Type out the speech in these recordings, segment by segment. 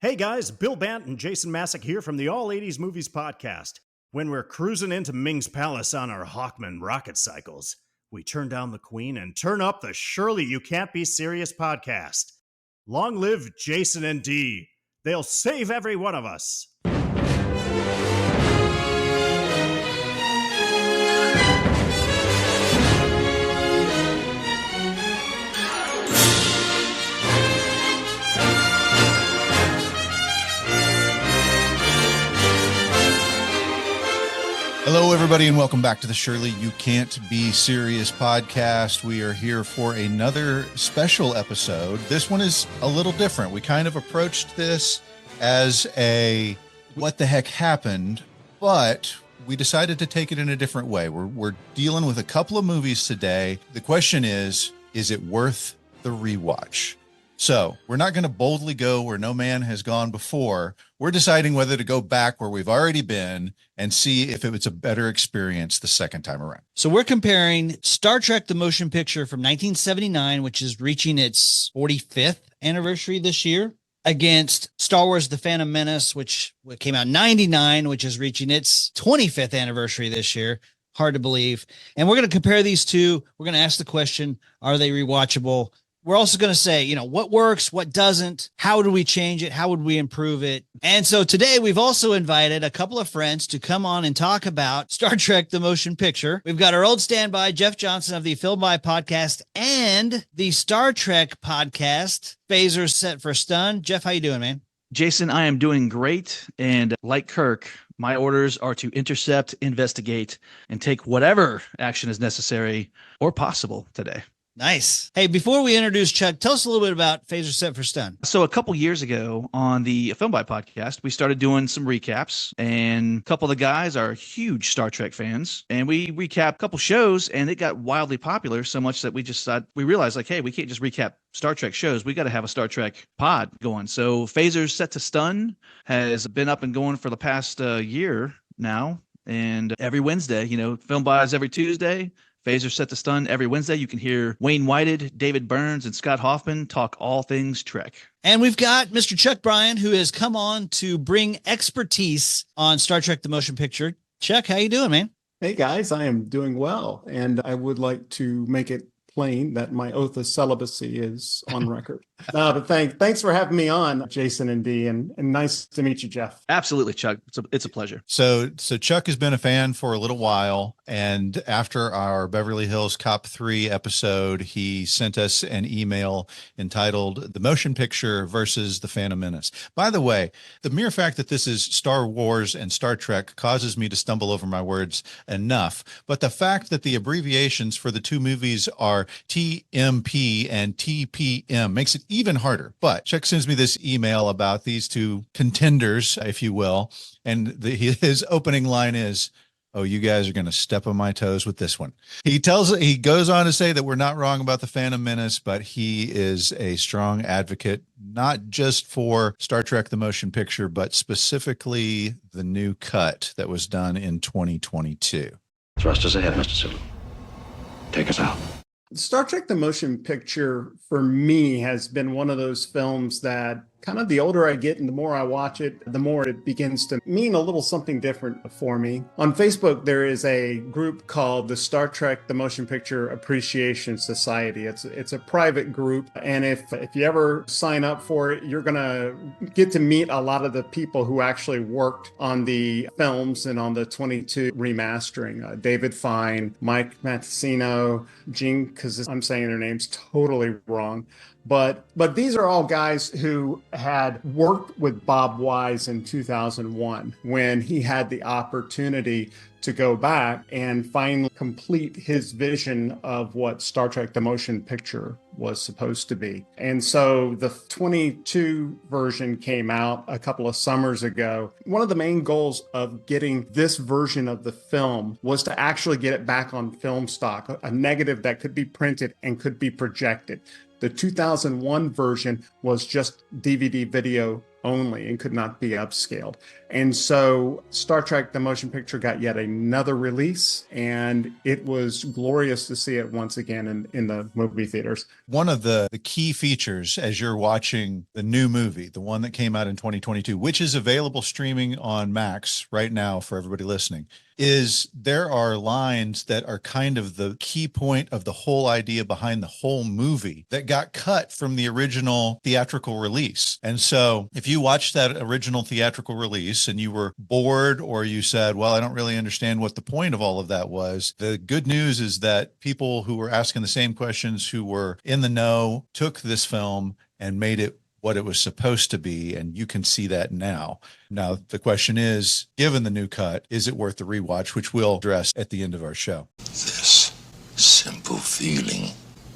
Hey guys, Bill Bant and Jason Masick here from the All 80s Movies Podcast. When we're cruising into Ming's Palace on our Hawkman rocket cycles, we turn down the Queen and turn up the Surely You Can't Be Serious podcast. Long live Jason and Dee. They'll save every one of us. Hello, everybody, and welcome back to the Surely You Can't Be Serious podcast. We are here for another special episode. This one is a little different. We kind of approached this as a what the heck happened, but we decided to take it in a different way. We're dealing with a couple of movies today. The question is it worth the rewatch? So we're not going to boldly go where no man has gone before. We're deciding whether to go back where we've already been and see if it was a better experience the second time around. So we're comparing Star Trek, the motion picture from 1979, which is reaching its 45th anniversary this year, against Star Wars, The Phantom Menace, which came out in 99, which is reaching its 25th anniversary this year. Hard to believe. And we're going to compare these two. We're going to ask the question, are they rewatchable? We're also going to say, what works, what doesn't, how do we change it? How would we improve it? And so today we've also invited a couple of friends to come on and talk about Star Trek, the motion picture. We've got our old standby, Jeff Johnson of the Film By podcast and the Star Trek podcast, Phasers Set for Stun. Jeff, how you doing, man? Jason, I am doing great. And like Kirk, my orders are to intercept, investigate, and take whatever action is necessary or possible today. Nice. Hey, before we introduce Chuck, tell us a little bit about Phasers Set for Stun. So a couple years ago on the Film By podcast, we started doing some recaps, and a couple of the guys are huge Star Trek fans, and we recapped a couple shows, and it got wildly popular so much that we realized, like, hey, we can't just recap Star Trek shows. We got to have a Star Trek pod going. So Phasers Set to Stun has been up and going for the past year now, and every Wednesday, Film By is every Tuesday. Phasers Set to Stun every Wednesday. You can hear Wayne Whited, David Burns, and Scott Hoffman talk all things Trek. And we've got Mr. Chuck Bryan, who has come on to bring expertise on Star Trek, the motion picture. Chuck, how you doing, man? Hey, guys, I am doing well. And I would like to make it plain that my oath of celibacy is on record. But thanks for having me on, Jason and Dee, and nice to meet you, Jeff. Absolutely, Chuck. It's a pleasure. So Chuck has been a fan for a little while, and after our Beverly Hills Cop 3 episode, he sent us an email entitled "The Motion Picture versus the Phantom Menace." By the way, the mere fact that this is Star Wars and Star Trek causes me to stumble over my words enough, but the fact that the abbreviations for the two movies are TMP and TPM makes it even harder. But Chuck sends me this email about these two contenders, if you will, and his opening line is, "Oh, you guys are going to step on my toes with this one." He goes on to say that we're not wrong about the Phantom Menace, but he is a strong advocate, not just for Star Trek, the motion picture, but specifically the new cut that was done in 2022. Thrust us ahead, Mr. Sulu. Take us out. Star Trek, the motion picture, for me, has been one of those films that kind of the older I get and the more I watch it, the more it begins to mean a little something different for me. On Facebook, there is a group called the Star Trek, the Motion Picture Appreciation Society. It's a private group. And if you ever sign up for it, you're going to get to meet a lot of the people who actually worked on the films and on the 22 remastering. David Fine, Mike Matessino, Gene, because I'm saying their names totally wrong. But these are all guys who had worked with Bob Wise in 2001 when he had the opportunity to go back and finally complete his vision of what Star Trek, the motion picture was supposed to be. And so the 22 version came out a couple of summers ago. One of the main goals of getting this version of the film was to actually get it back on film stock, a negative that could be printed and could be projected. The 2001 version was just DVD video only and could not be upscaled. And so Star Trek, the motion picture, got yet another release, and it was glorious to see it once again in the movie theaters. One of the key features as you're watching the new movie, the one that came out in 2022, which is available streaming on Max right now for everybody listening, is there are lines that are kind of the key point of the whole idea behind the whole movie that got cut from the original theatrical release. And so if you watched that original theatrical release and you were bored, or you said, well, I don't really understand what the point of all of that was, the good news is that people who were asking the same questions, who were in the know, took this film and made it what it was supposed to be, and you can see that now. Now, the question is, given the new cut, is it worth the rewatch, which we'll address at the end of our show. This simple feeling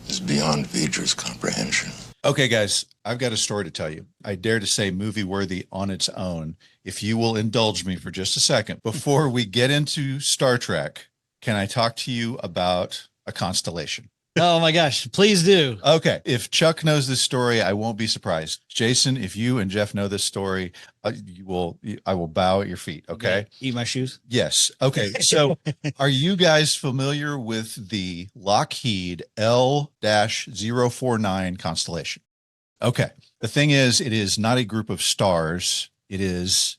is beyond Vidra's comprehension. Okay, guys, I've got a story to tell you. I dare to say movie worthy on its own. If you will indulge me for just a second, before we get into Star Trek, can I talk to you about a constellation? Oh my gosh, please do. Okay. If Chuck knows this story, I won't be surprised. Jason, if you and Jeff know this story, I will bow at your feet. Okay. Eat my shoes. Yes. Okay. So are you guys familiar with the Lockheed L-049 constellation? Okay. The thing is, it is not a group of stars. It is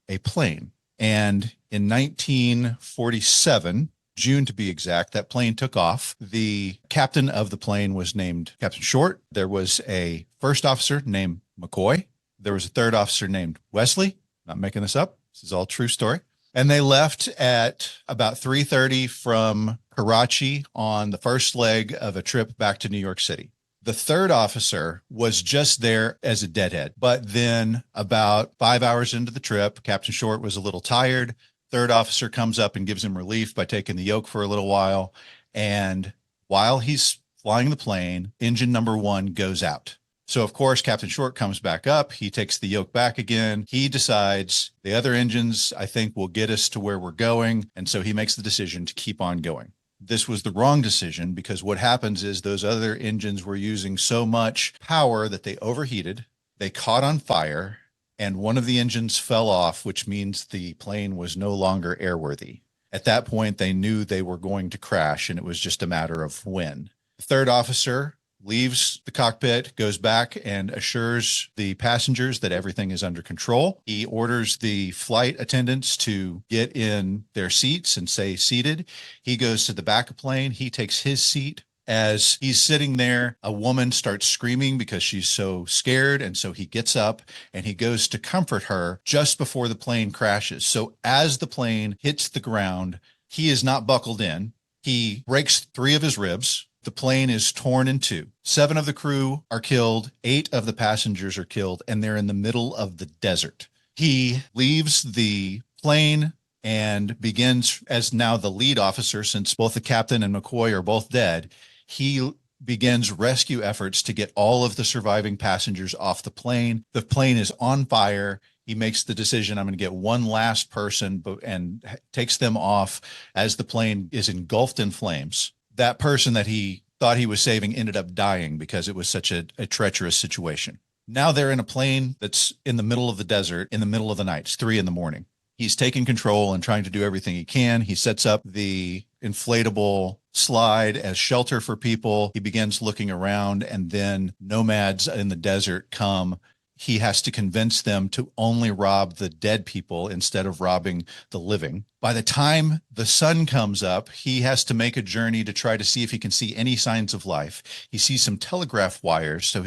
a plane. And in 1947, June to be exact, that plane took off. The captain of the plane was named Captain Short. There was a first officer named McCoy. There was a third officer named Wesley. Not making this up. This is all true story. And they left at about 3:30 from Karachi on the first leg of a trip back to New York City. The third officer was just there as a deadhead. But then about 5 hours into the trip, Captain Short was a little tired. Third officer comes up and gives him relief by taking the yoke for a little while. And while he's flying the plane, engine number one goes out. So, of course, Captain Short comes back up. He takes the yoke back again. He decides the other engines, I think, will get us to where we're going. And so he makes the decision to keep on going. This was the wrong decision, because what happens is those other engines were using so much power that they overheated. They caught on fire. And one of the engines fell off, which means the plane was no longer airworthy. At that point, they knew they were going to crash, and it was just a matter of when. The third officer leaves the cockpit, goes back and assures the passengers that everything is under control. He orders the flight attendants to get in their seats and stay seated. He goes to the back of the plane. He takes his seat. As he's sitting there, a woman starts screaming because she's so scared. And so he gets up and he goes to comfort her just before the plane crashes. So as the plane hits the ground, he is not buckled in. He breaks 3 of his ribs. The plane is torn in 2. 7 of the crew are killed. 8 of the passengers are killed, and they're in the middle of the desert. He leaves the plane and begins, as now the lead officer, since both the captain and McCoy are both dead, he begins rescue efforts to get all of the surviving passengers off the plane. The plane is on fire. He makes the decision, I'm going to get one last person, and takes them off as the plane is engulfed in flames. That person that he thought he was saving ended up dying because it was such a treacherous situation. Now they're in a plane that's in the middle of the desert, in the middle of the night. It's 3 a.m. He's taking control and trying to do everything he can. He sets up the inflatable slide as shelter for people. He begins looking around, and then nomads in the desert come. He has to convince them to only rob the dead people instead of robbing the living. By the time the sun comes up, he has to make a journey to try to see if he can see any signs of life. He sees some telegraph wires. So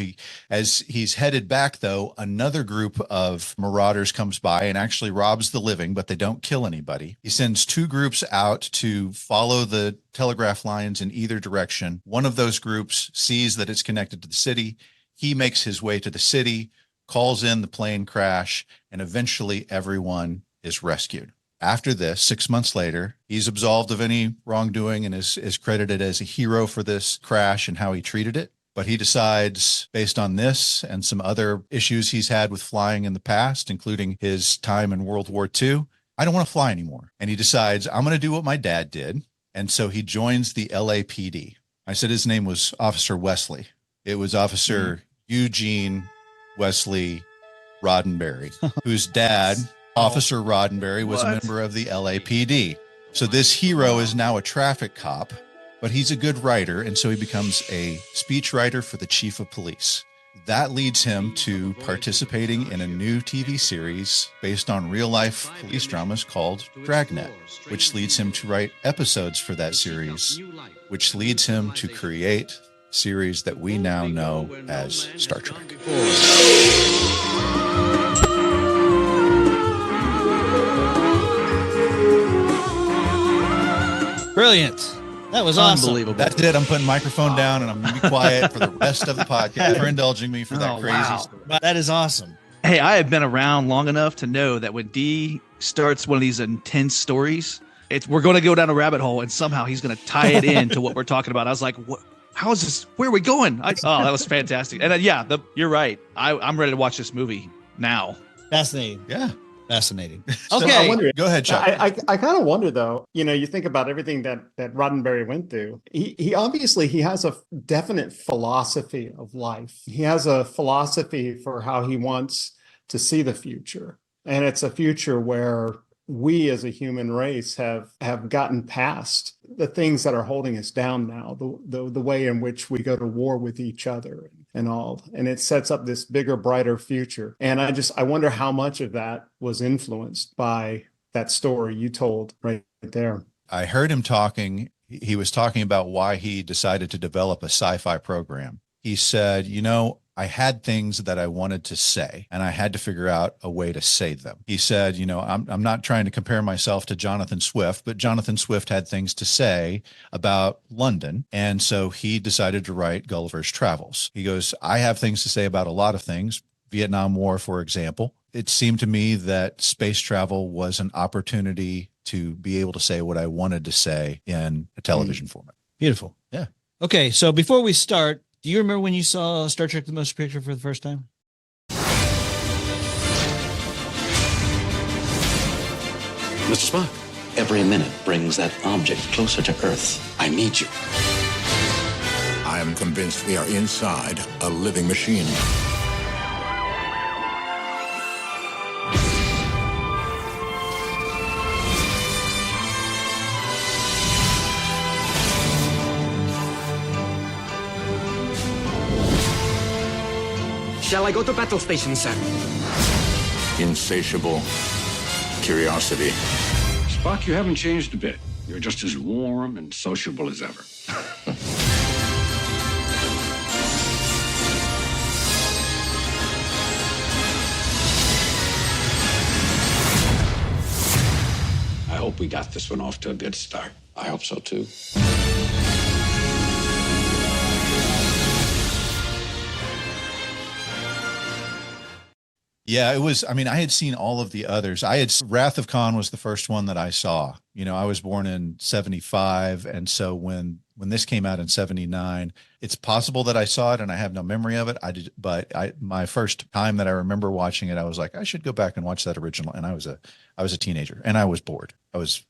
as he's headed back, though, another group of marauders comes by and actually robs the living, but they don't kill anybody. He sends 2 groups out to follow the telegraph lines in either direction. One of those groups sees that it's connected to the city. He makes his way to the city, calls in the plane crash, and eventually everyone is rescued. After this, 6 months later, he's absolved of any wrongdoing and is credited as a hero for this crash and how he treated it. But he decides, based on this and some other issues he's had with flying in the past, including his time in World War II, I don't want to fly anymore. And he decides, I'm going to do what my dad did. And so he joins the LAPD. I said his name was Officer Wesley. It was Officer Eugene Wesley Roddenberry, whose dad, Officer Roddenberry, was a What? member of the LAPD. So this hero is now a traffic cop, but he's a good writer, and so he becomes a speechwriter for the chief of police. That leads him to participating in a new TV series based on real-life police dramas called Dragnet, which leads him to write episodes for that series, which leads him to create a series that we now know as Star Trek. Brilliant. That was awesome. Unbelievable. That's it. I'm putting microphone down and I'm going to be quiet for the rest of the podcast for indulging me for that Oh, crazy wow. story. That is awesome. Hey, I have been around long enough to know that when Dee starts one of these intense stories, we're going to go down a rabbit hole, and somehow he's going to tie it into what we're talking about. I was like, what? How is this? Where are we going? Oh, that was fantastic. And you're right. I'm ready to watch this movie now. Fascinating. Yeah. Fascinating. So Okay. I wonder, Go ahead, Chuck. I kind of wonder though, you think about everything that Roddenberry went through. He obviously he has a definite philosophy of life. He has a philosophy for how he wants to see the future. And it's a future where we as a human race have gotten past the things that are holding us down now, the way in which we go to war with each other and all. And it sets up this bigger, brighter future. And I wonder how much of that was influenced by that story you told right there. I heard him talking. He was talking about why he decided to develop a sci-fi program. He said, I had things that I wanted to say, and I had to figure out a way to say them. He said, I'm not trying to compare myself to Jonathan Swift, but Jonathan Swift had things to say about London. And so he decided to write Gulliver's Travels. He goes, I have things to say about a lot of things. Vietnam War, for example. It seemed to me that space travel was an opportunity to be able to say what I wanted to say in a television format. Beautiful. Yeah. Okay. So before we start, do you remember when you saw Star Trek: The Motion Picture for the first time? Mr. Spock, every minute brings that object closer to Earth. I need you. I am convinced we are inside a living machine. Shall I go to battle station, sir? Insatiable curiosity. Spock, you haven't changed a bit. You're just as warm and sociable as ever. I hope we got this one off to a good start. I hope so, too. Yeah, it was. I mean, I had seen all of the others. Wrath of Khan was the first one that I saw. I was born in 75. And so when this came out in 79, it's possible that I saw it and I have no memory of it. My first time that I remember watching it, I was like, I should go back and watch that original. And I was a teenager and I was bored. I was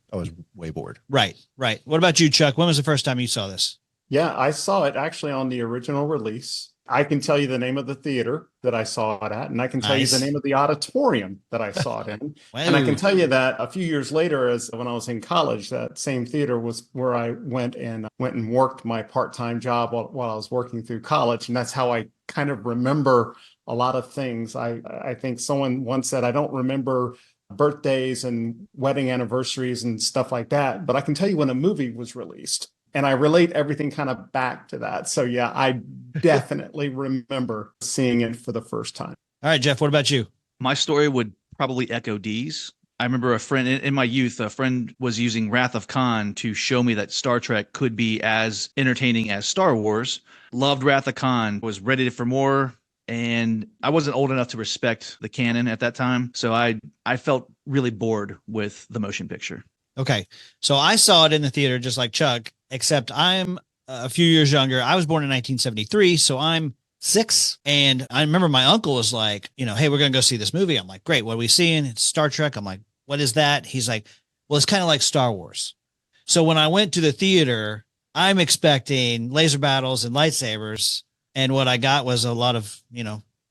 way bored. Right. What about you, Chuck? When was the first time you saw this? Yeah, I saw it actually on the original release. I can tell you the name of the theater that I saw it at, and I can tell you the name of the auditorium that I saw it in. And I can tell you that a few years later, when I was in college, that same theater was where I went and worked my part-time job while I was working through college. And that's how I kind of remember a lot of things. I think someone once said, I don't remember birthdays and wedding anniversaries and stuff like that, but I can tell you when a movie was released. And I relate everything kind of back to that. So yeah, I definitely remember seeing it for the first time. All right, Jeff, what about you? My story would probably echo Dee's. I remember a friend in my youth, a friend was using Wrath of Khan to show me that Star Trek could be as entertaining as Star Wars. Loved Wrath of Khan, was ready for more. And I wasn't old enough to respect the canon at that time. So I felt really bored with the motion picture. Okay. So I saw it in the theater just like Chuck, except I'm a few years younger. I was born in 1973, so I'm 6. And I remember my uncle was like, hey, we're going to go see this movie. I'm like, great. What are we seeing? It's Star Trek. I'm like, what is that? He's like, well, it's kind of like Star Wars. So when I went to the theater, I'm expecting laser battles and lightsabers. And what I got was a lot of,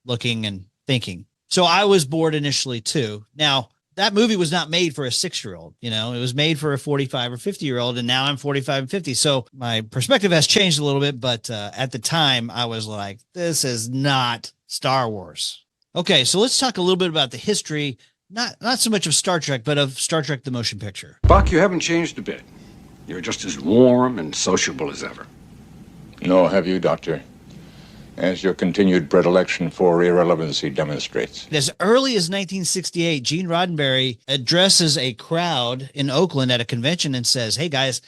looking and thinking. So I was bored initially too. Now, that movie was not made for a 6-year-old, it was made for a 45 or 50-year-old. And now I'm 45 and 50. So my perspective has changed a little bit. But at the time I was like, this is not Star Wars. Okay. So let's talk a little bit about the history, not so much of Star Trek, but of Star Trek, the motion picture. Buck, you haven't changed a bit. You're just as warm and sociable as ever. Nor have you, Doctor, as your continued predilection for irrelevancy demonstrates. As early as 1968, Gene Roddenberry addresses a crowd in Oakland at a convention and says, hey guys,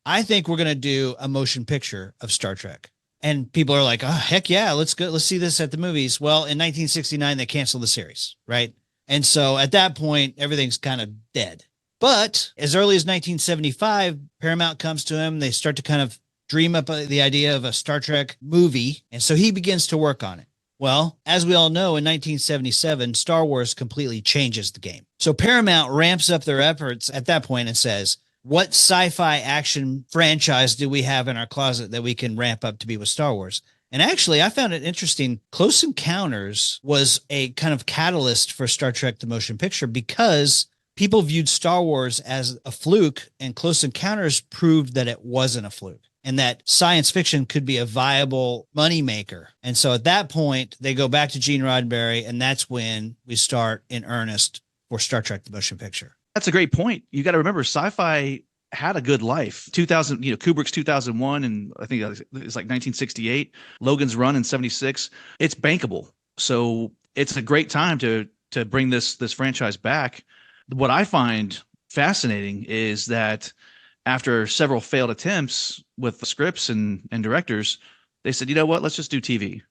I think we're going to do a motion picture of Star Trek. And people are like, oh, heck yeah, let's go. Let's see this at the movies. Well, in 1969, they canceled the series, right? And so at that point, everything's kind of dead. But as early as 1975, Paramount comes to him. They start to kind of dream up the idea of a Star Trek movie. And so he begins to work on it. Well, as we all know, in 1977, Star Wars completely changes the game. So Paramount ramps up their efforts at that point and says, what sci-fi action franchise do we have in our closet that we can ramp up to be with Star Wars? And actually, I found it interesting. Close Encounters was a kind of catalyst for Star Trek, the motion picture, because people viewed Star Wars as a fluke, and Close Encounters proved that it wasn't a fluke and that science fiction could be a viable moneymaker. And so at that point, they go back to Gene Roddenberry, and that's when we start in earnest for Star Trek, the motion picture. That's a great point. You got to remember, sci-fi had a good life. 2000, Kubrick's 2001, and I think it's like 1968. Logan's Run in 76. It's bankable, so it's a great time to bring this franchise back. What I find fascinating is that after several failed attempts with the scripts and directors, they said, you know what, let's just do TV.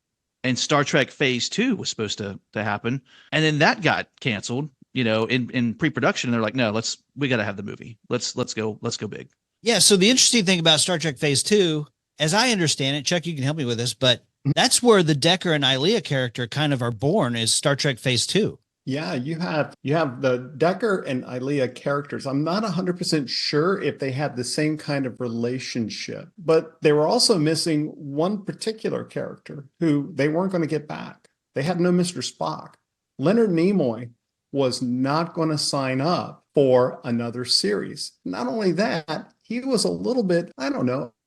And Star Trek Phase 2 was supposed to happen, and then that got canceled. In pre-production, they're like, no, we got to have the movie. Let's go big. Yeah. So the interesting thing about Star Trek Phase 2, as I understand it, Chuck, you can help me with this, but that's where the Decker and Ilia character kind of are born, is Star Trek Phase 2. Yeah, you have the Decker and Ilia characters. I'm not 100% sure if they had the same kind of relationship, but they were also missing one particular character who they weren't going to get back. They had no Mr. Spock. Leonard Nimoy was not going to sign up for another series. Not only that, he was a little bit,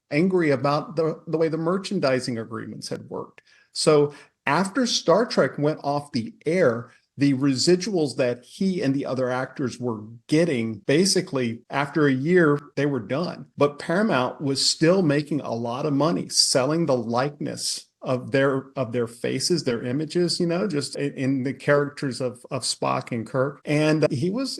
angry about the way the merchandising agreements had worked. So after Star Trek went off the air, the residuals that he and the other actors were getting, basically after a year, they were done. But Paramount was still making a lot of money selling the likeness of their faces, their images, just in the characters of Spock and Kirk. And he was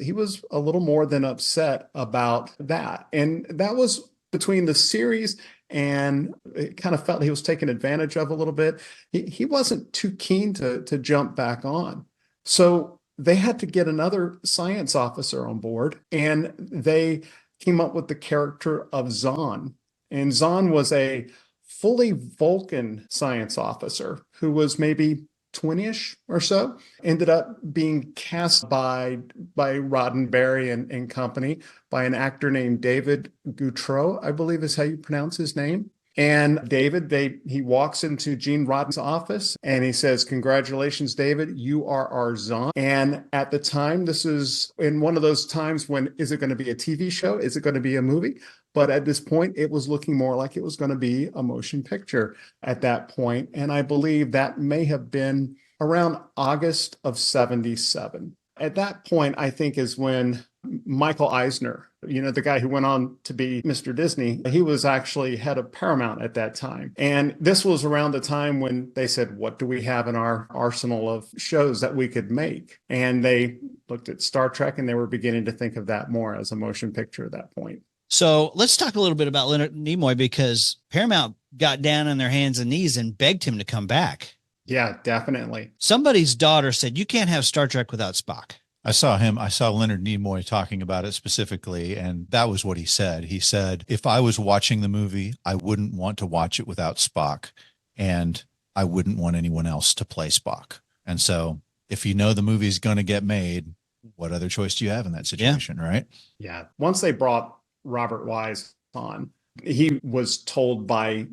a little more than upset about that. And that was between the series, and it kind of felt he was taken advantage of a little bit. He wasn't too keen to jump back on. So they had to get another science officer on board, and they came up with the character of Zahn. And Zahn was a fully Vulcan science officer who was maybe 20-ish or so, ended up being cast by Roddenberry and company by an actor named David Gautreaux, I believe is how you pronounce his name. And David, he walks into Gene Rodden's office and he says, congratulations, David, you are our Zahn. And at the time, this is in one of those times when, is it going to be a TV show? Is it going to be a movie? But at this point, it was looking more like it was going to be a motion picture at that point. And I believe that may have been around August of 77. At that point, I think is when Michael Eisner, the guy who went on to be Mr. Disney, he was actually head of Paramount at that time. And this was around the time when they said, what do we have in our arsenal of shows that we could make? And they looked at Star Trek, and they were beginning to think of that more as a motion picture at that point. So let's talk a little bit about Leonard Nimoy, because Paramount got down on their hands and knees and begged him to come back. Yeah, definitely. Somebody's daughter said, you can't have Star Trek without Spock. I saw Leonard Nimoy talking about it specifically, and that was what he said. He said, if I was watching the movie, I wouldn't want to watch it without Spock, and I wouldn't want anyone else to play Spock. And so if the movie's going to get made, what other choice do you have in that situation, right? Yeah. Once they brought Robert Wise on, he was told by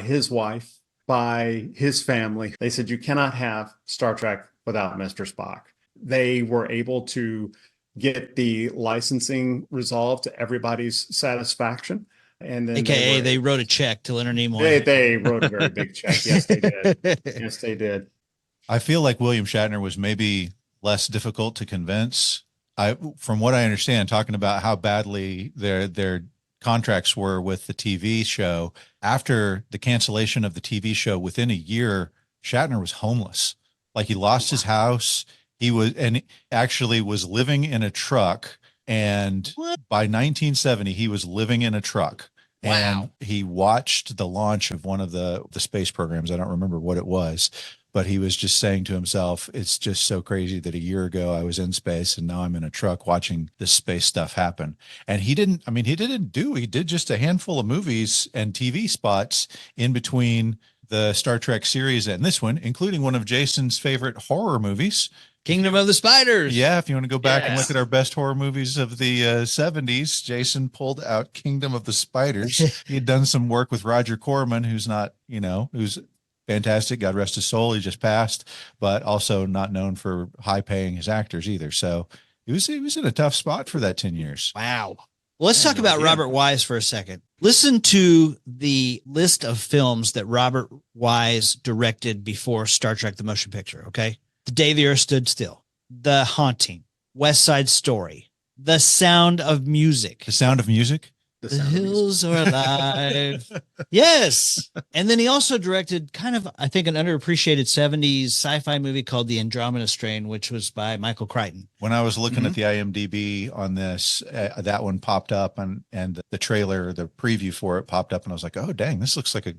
his wife, by his family, they said, you cannot have Star Trek without Mr. Spock. They were able to get the licensing resolved to everybody's satisfaction. And then AKA they wrote a check to Leonard Nimoy. They wrote a very big check. Yes, they did. Yes, they did. I feel like William Shatner was maybe less difficult to convince. From what I understand, talking about how badly their contracts were with the TV show, after the cancellation of the TV show, within a year, Shatner was homeless. Like, he lost his house. He actually was living in a truck. And by 1970, he was living in a truck. Wow. And he watched the launch of one of the space programs. I don't remember what it was, but he was just saying to himself, it's just so crazy that a year ago I was in space and now I'm in a truck watching this space stuff happen. And he did just a handful of movies and TV spots in between the Star Trek series and this one, including one of Jason's favorite horror movies, Kingdom of the Spiders. Yeah, if you want to go back and look at our best horror movies of the 70s, Jason pulled out Kingdom of the Spiders. He had done some work with Roger Corman, who's fantastic. God rest his soul. He just passed, but also not known for high paying his actors either. So he was in a tough spot for that 10 years. Wow. Well, let's talk about Robert Wise for a second. Listen to the list of films that Robert Wise directed before Star Trek: The Motion Picture. Okay. The Day the Earth Stood Still, The Haunting, West Side Story, The Sound of Music. The Sound of Music? The Hills Are Alive. Yes. And then he also directed kind of, I think, an underappreciated 70s sci-fi movie called The Andromeda Strain, which was by Michael Crichton. When I was looking at the IMDb on this, that one popped up and the trailer, the preview for it popped up, and I was like, oh, dang, this looks like a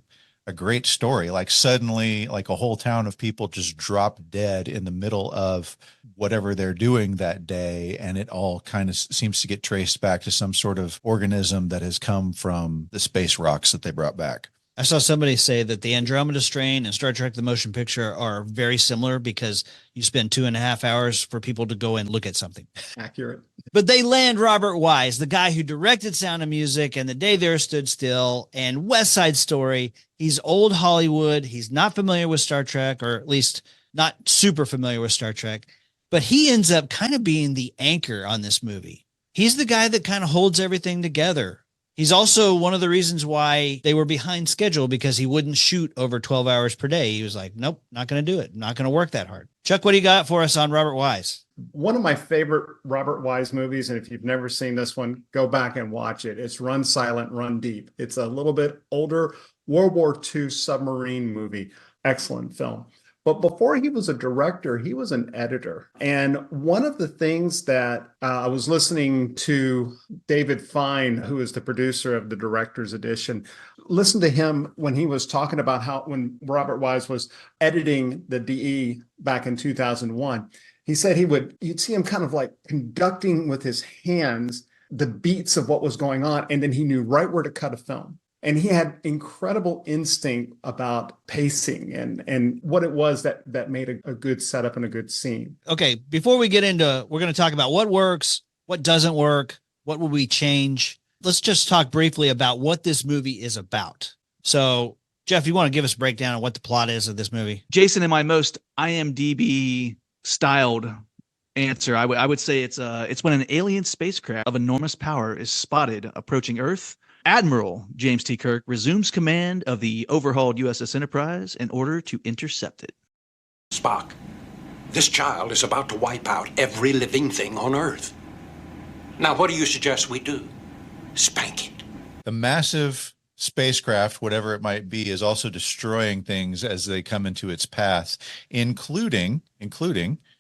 great story. Like, suddenly, like, a whole town of people just drop dead in the middle of whatever they're doing that day. And it all kind of seems to get traced back to some sort of organism that has come from the space rocks that they brought back. I saw somebody say that the Andromeda Strain and Star Trek: The Motion Picture are very similar because you spend 2.5 hours for people to go and look at something. Accurate. But they land Robert Wise, the guy who directed Sound of Music and The Day the Earth Stood Still and West Side Story. He's old Hollywood. He's not familiar with Star Trek, or at least not super familiar with Star Trek. But he ends up kind of being the anchor on this movie. He's the guy that kind of holds everything together. He's also one of the reasons why they were behind schedule, because he wouldn't shoot over 12 hours per day. He was like, nope, not going to do it. Not going to work that hard. Chuck, what do you got for us on Robert Wise? One of my favorite Robert Wise movies, and if you've never seen this one, go back and watch it. It's Run Silent, Run Deep. It's a little bit older World War II submarine movie. Excellent film. But before he was a director, he was an editor. And one of the things that I was listening to David Fine, who is the producer of the director's edition, listen to him when he was talking about how when Robert Wise was editing the DE back in 2001, he said you'd see him kind of like conducting with his hands the beats of what was going on. And then he knew right where to cut a film. And he had incredible instinct about pacing and what it was that made a good setup and a good scene. Okay, before we get into, we're going to talk about what works, what doesn't work, what will we change. Let's just talk briefly about what this movie is about. So, Jeff, you want to give us a breakdown of what the plot is of this movie? Jason, in my most IMDb styled answer, I would say it's when an alien spacecraft of enormous power is spotted approaching Earth. Admiral James T. Kirk resumes command of the overhauled USS Enterprise in order to intercept it. Spock, this child is about to wipe out every living thing on Earth. Now, what do you suggest we do? Spank it. The massive spacecraft, whatever it might be, is also destroying things as they come into its path, including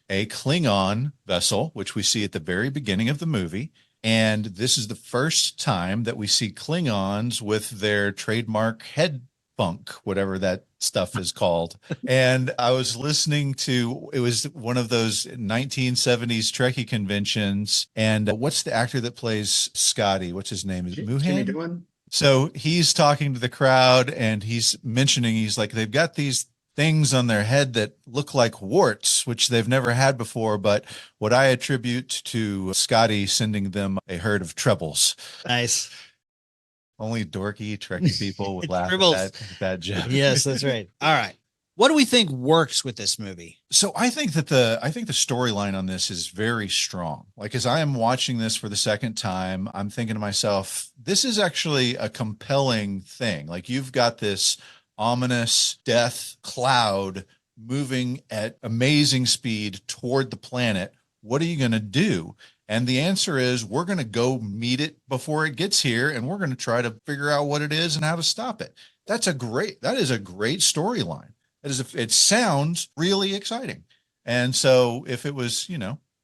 a Klingon vessel, which we see at the very beginning of the movie. And this is the first time that we see Klingons with their trademark head funk, whatever that stuff is called. And I was listening to, it was one of those 1970s Trekkie conventions. And what's the actor that plays Scotty? What's his name? Is it Muhan? So he's talking to the crowd and he's mentioning, he's like, they've got these things on their head that look like warts, which they've never had before, but what I attribute to Scotty sending them a herd of trebles. Nice. Only dorky Trekkie people would laugh at that joke. Yes, that's right. All right. What do we think works with this movie? So I think the storyline on this is very strong. Like, as I am watching this for the second time, I'm thinking to myself, this is actually a compelling thing. Like, you've got this ominous death cloud moving at amazing speed toward the planet. What are you going to do? And the answer is, we're going to go meet it before it gets here, and we're going to try to figure out what it is and how to stop it. That is a great storyline. It sounds really exciting. And so if it was,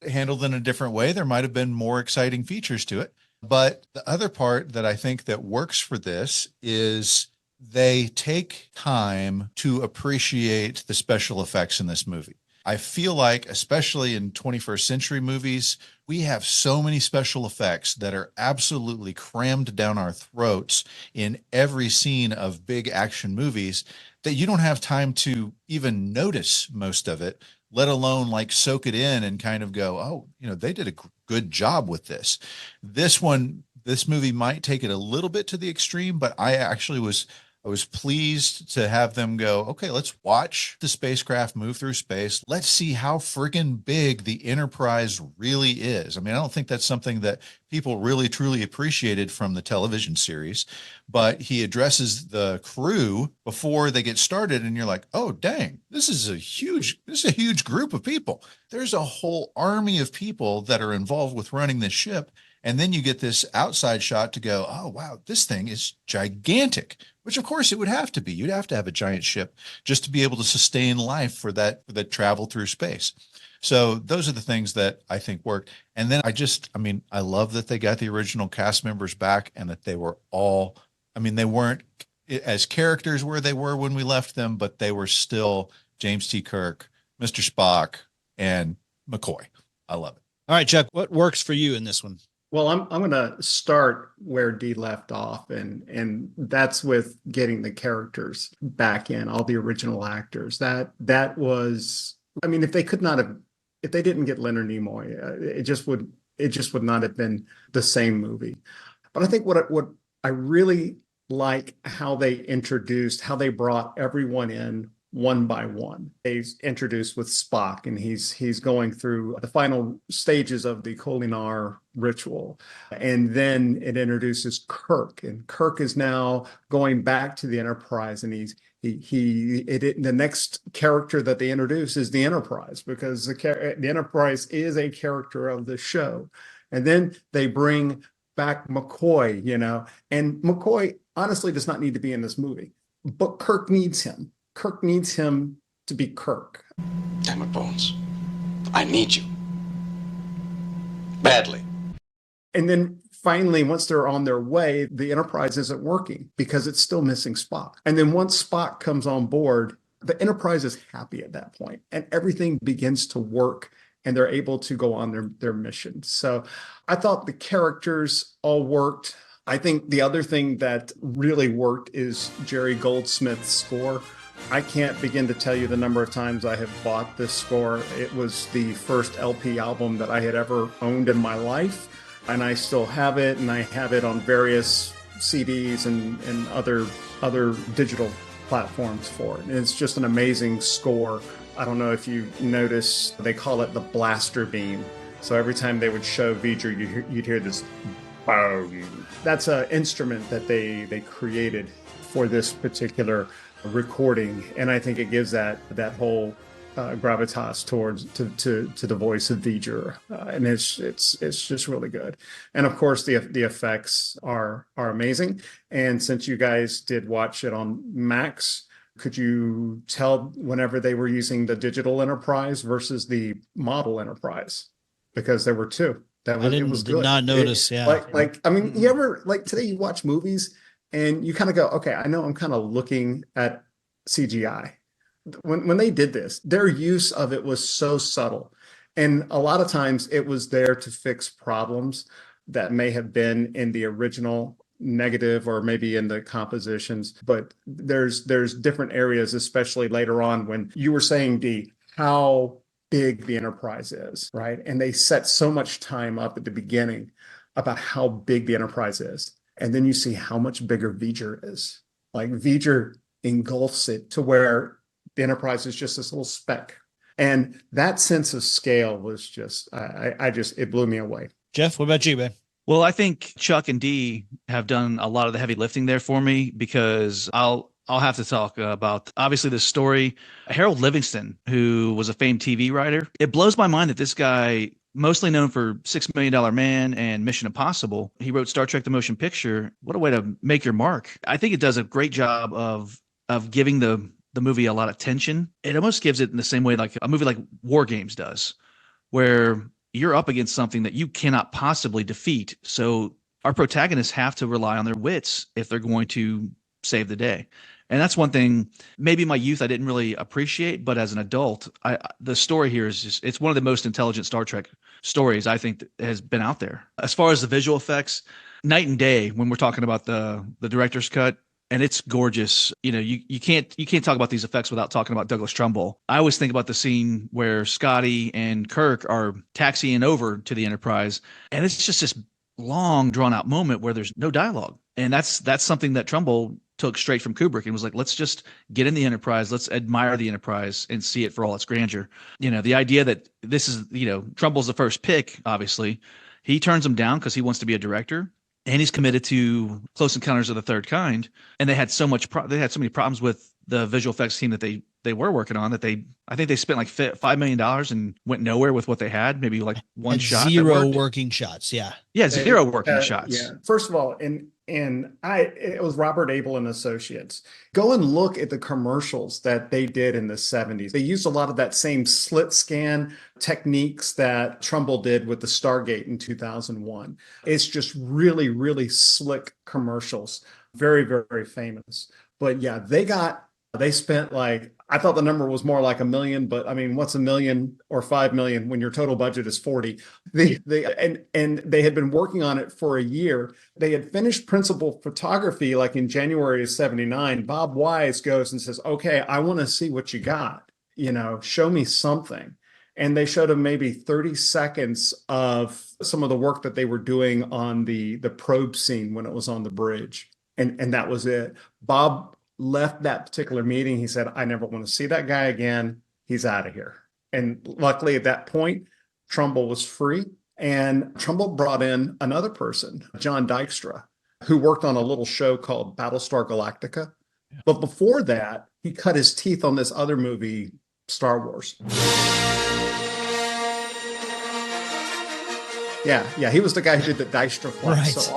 handled in a different way, there might have been more exciting features to it. But the other part that I think that works for this is they take time to appreciate the special effects in this movie. I feel like, especially in 21st century movies, we have so many special effects that are absolutely crammed down our throats in every scene of big action movies that you don't have time to even notice most of it, let alone like soak it in and kind of go, oh, they did a good job with this. This movie might take it a little bit to the extreme, but I was pleased to have them go, okay, let's watch the spacecraft move through space. Let's see how friggin' big the Enterprise really is. I mean, I don't think that's something that people really truly appreciated from the television series, but he addresses the crew before they get started, and you're like, oh, dang, this is a huge group of people. There's a whole army of people that are involved with running this ship. And then you get this outside shot to go, oh, wow, this thing is gigantic, which of course it would have to be. You'd have to have a giant ship just to be able to sustain life for that travel through space. So those are the things that I think work. And then I love that they got the original cast members back, and that they were all, they weren't as characters where they were when we left them, but they were still James T. Kirk, Mr. Spock, and McCoy. I love it. All right, Chuck, what works for you in this one? Well, I'm going to start where Dee left off, and that's with getting the characters back in, all the original actors. That was, if they didn't get Leonard Nimoy, it just would not have been the same movie. But I think what I really like how they brought everyone in one by one. He's introduced with Spock, and he's going through the final stages of the Kolinar ritual. And then it introduces Kirk, and Kirk is now going back to the Enterprise, and the next character that they introduce is the Enterprise, because the Enterprise is a character of the show. And then they bring back McCoy, and McCoy honestly does not need to be in this movie, but Kirk needs him. Kirk needs him to be Kirk. Damn it, Bones. I need you. Badly. And then finally, once they're on their way, the Enterprise isn't working because it's still missing Spock. And then once Spock comes on board, the Enterprise is happy at that point, and everything begins to work, and they're able to go on their mission. So I thought the characters all worked. I think the other thing that really worked is Jerry Goldsmith's score. I can't begin to tell you the number of times I have bought this score. It was the first LP album that I had ever owned in my life, and I still have it, and I have it on various CDs and other digital platforms for it. And it's just an amazing score. I don't know if you notice, they call it the blaster beam. So every time they would show V'ger, you'd hear this boom. That's an instrument that they created for this particular recording, and I think it gives that whole gravitas to the voice of V'ger, and it's just really good. And of course, the effects are amazing. And since you guys did watch it on Max, could you tell whenever they were using the digital Enterprise versus the model Enterprise? Because there were two. It was good. Did not notice. You ever, like, today you watch movies and you kind of go, okay, I know I'm kind of looking at CGI. When they did this, their use of it was so subtle. And a lot of times it was there to fix problems that may have been in the original negative or maybe in the compositions. But there's different areas, especially later on when you were saying, Dee, how big the Enterprise is, right? And they set so much time up at the beginning about how big the Enterprise is. And then you see how much bigger V'ger is. Like, V'ger engulfs it to where the Enterprise is just this little speck. And that sense of scale was just, it blew me away. Jeff, what about you, man? Well, I think Chuck and Dee have done a lot of the heavy lifting there for me, because I'll have to talk about, obviously, this story. Harold Livingston, who was a famed TV writer. It blows my mind that this guy, mostly known for $6 Million Man and Mission Impossible, he wrote Star Trek: The Motion Picture. What a way to make your mark. I think it does a great job of giving the movie a lot of tension. It almost gives it in the same way like a movie like War Games does, where you're up against something that you cannot possibly defeat. So our protagonists have to rely on their wits if they're going to save the day. And that's one thing, maybe in my youth, I didn't really appreciate, but as an adult, the story here is just, it's one of the most intelligent Star Trek stories I think that has been out there. As far as the visual effects, night and day, when we're talking about the director's cut, and it's gorgeous. You know, you can't talk about these effects without talking about Douglas Trumbull. I always think about the scene where Scotty and Kirk are taxiing over to the Enterprise, and it's just this long, drawn out moment where there's no dialogue. And that's something that Trumbull took straight from Kubrick and was like, let's just get in the Enterprise. Let's admire the Enterprise and see it for all its grandeur. You know, the idea that this is, Trumbull's the first pick, obviously. He turns him down because he wants to be a director. And he's committed to Close Encounters of the Third Kind. And they had so many problems with the visual effects team that they were working on that I think they spent like $5 million and went nowhere with what they had. Maybe like one shot. Zero working shots. Yeah. Yeah. Zero working shots. Yeah. First of all, it was Robert Abel and Associates. Go and look at the commercials that they did in the 70s. They used a lot of that same slit scan techniques that Trumbull did with the Stargate in 2001. It's just really, really slick commercials. Very, very famous. But yeah, they spent like, I thought the number was more like $1 million, but I mean, what's $1 million or 5 million when your total budget is 40? And they had been working on it for a year. They had finished principal photography like in January of 79. Bob Wise goes and says, okay, I want to see what you got, show me something. And they showed him maybe 30 seconds of some of the work that they were doing on the probe scene when it was on the bridge. And that was it. Bob left that particular meeting. He said, I never want to see that guy again. He's out of here. And luckily at that point, Trumbull was free. And Trumbull brought in another person, John Dykstra, who worked on a little show called Battlestar Galactica. Yeah. But before that, he cut his teeth on this other movie, Star Wars. Yeah, he was the guy who did the Dykstra flight. Right. So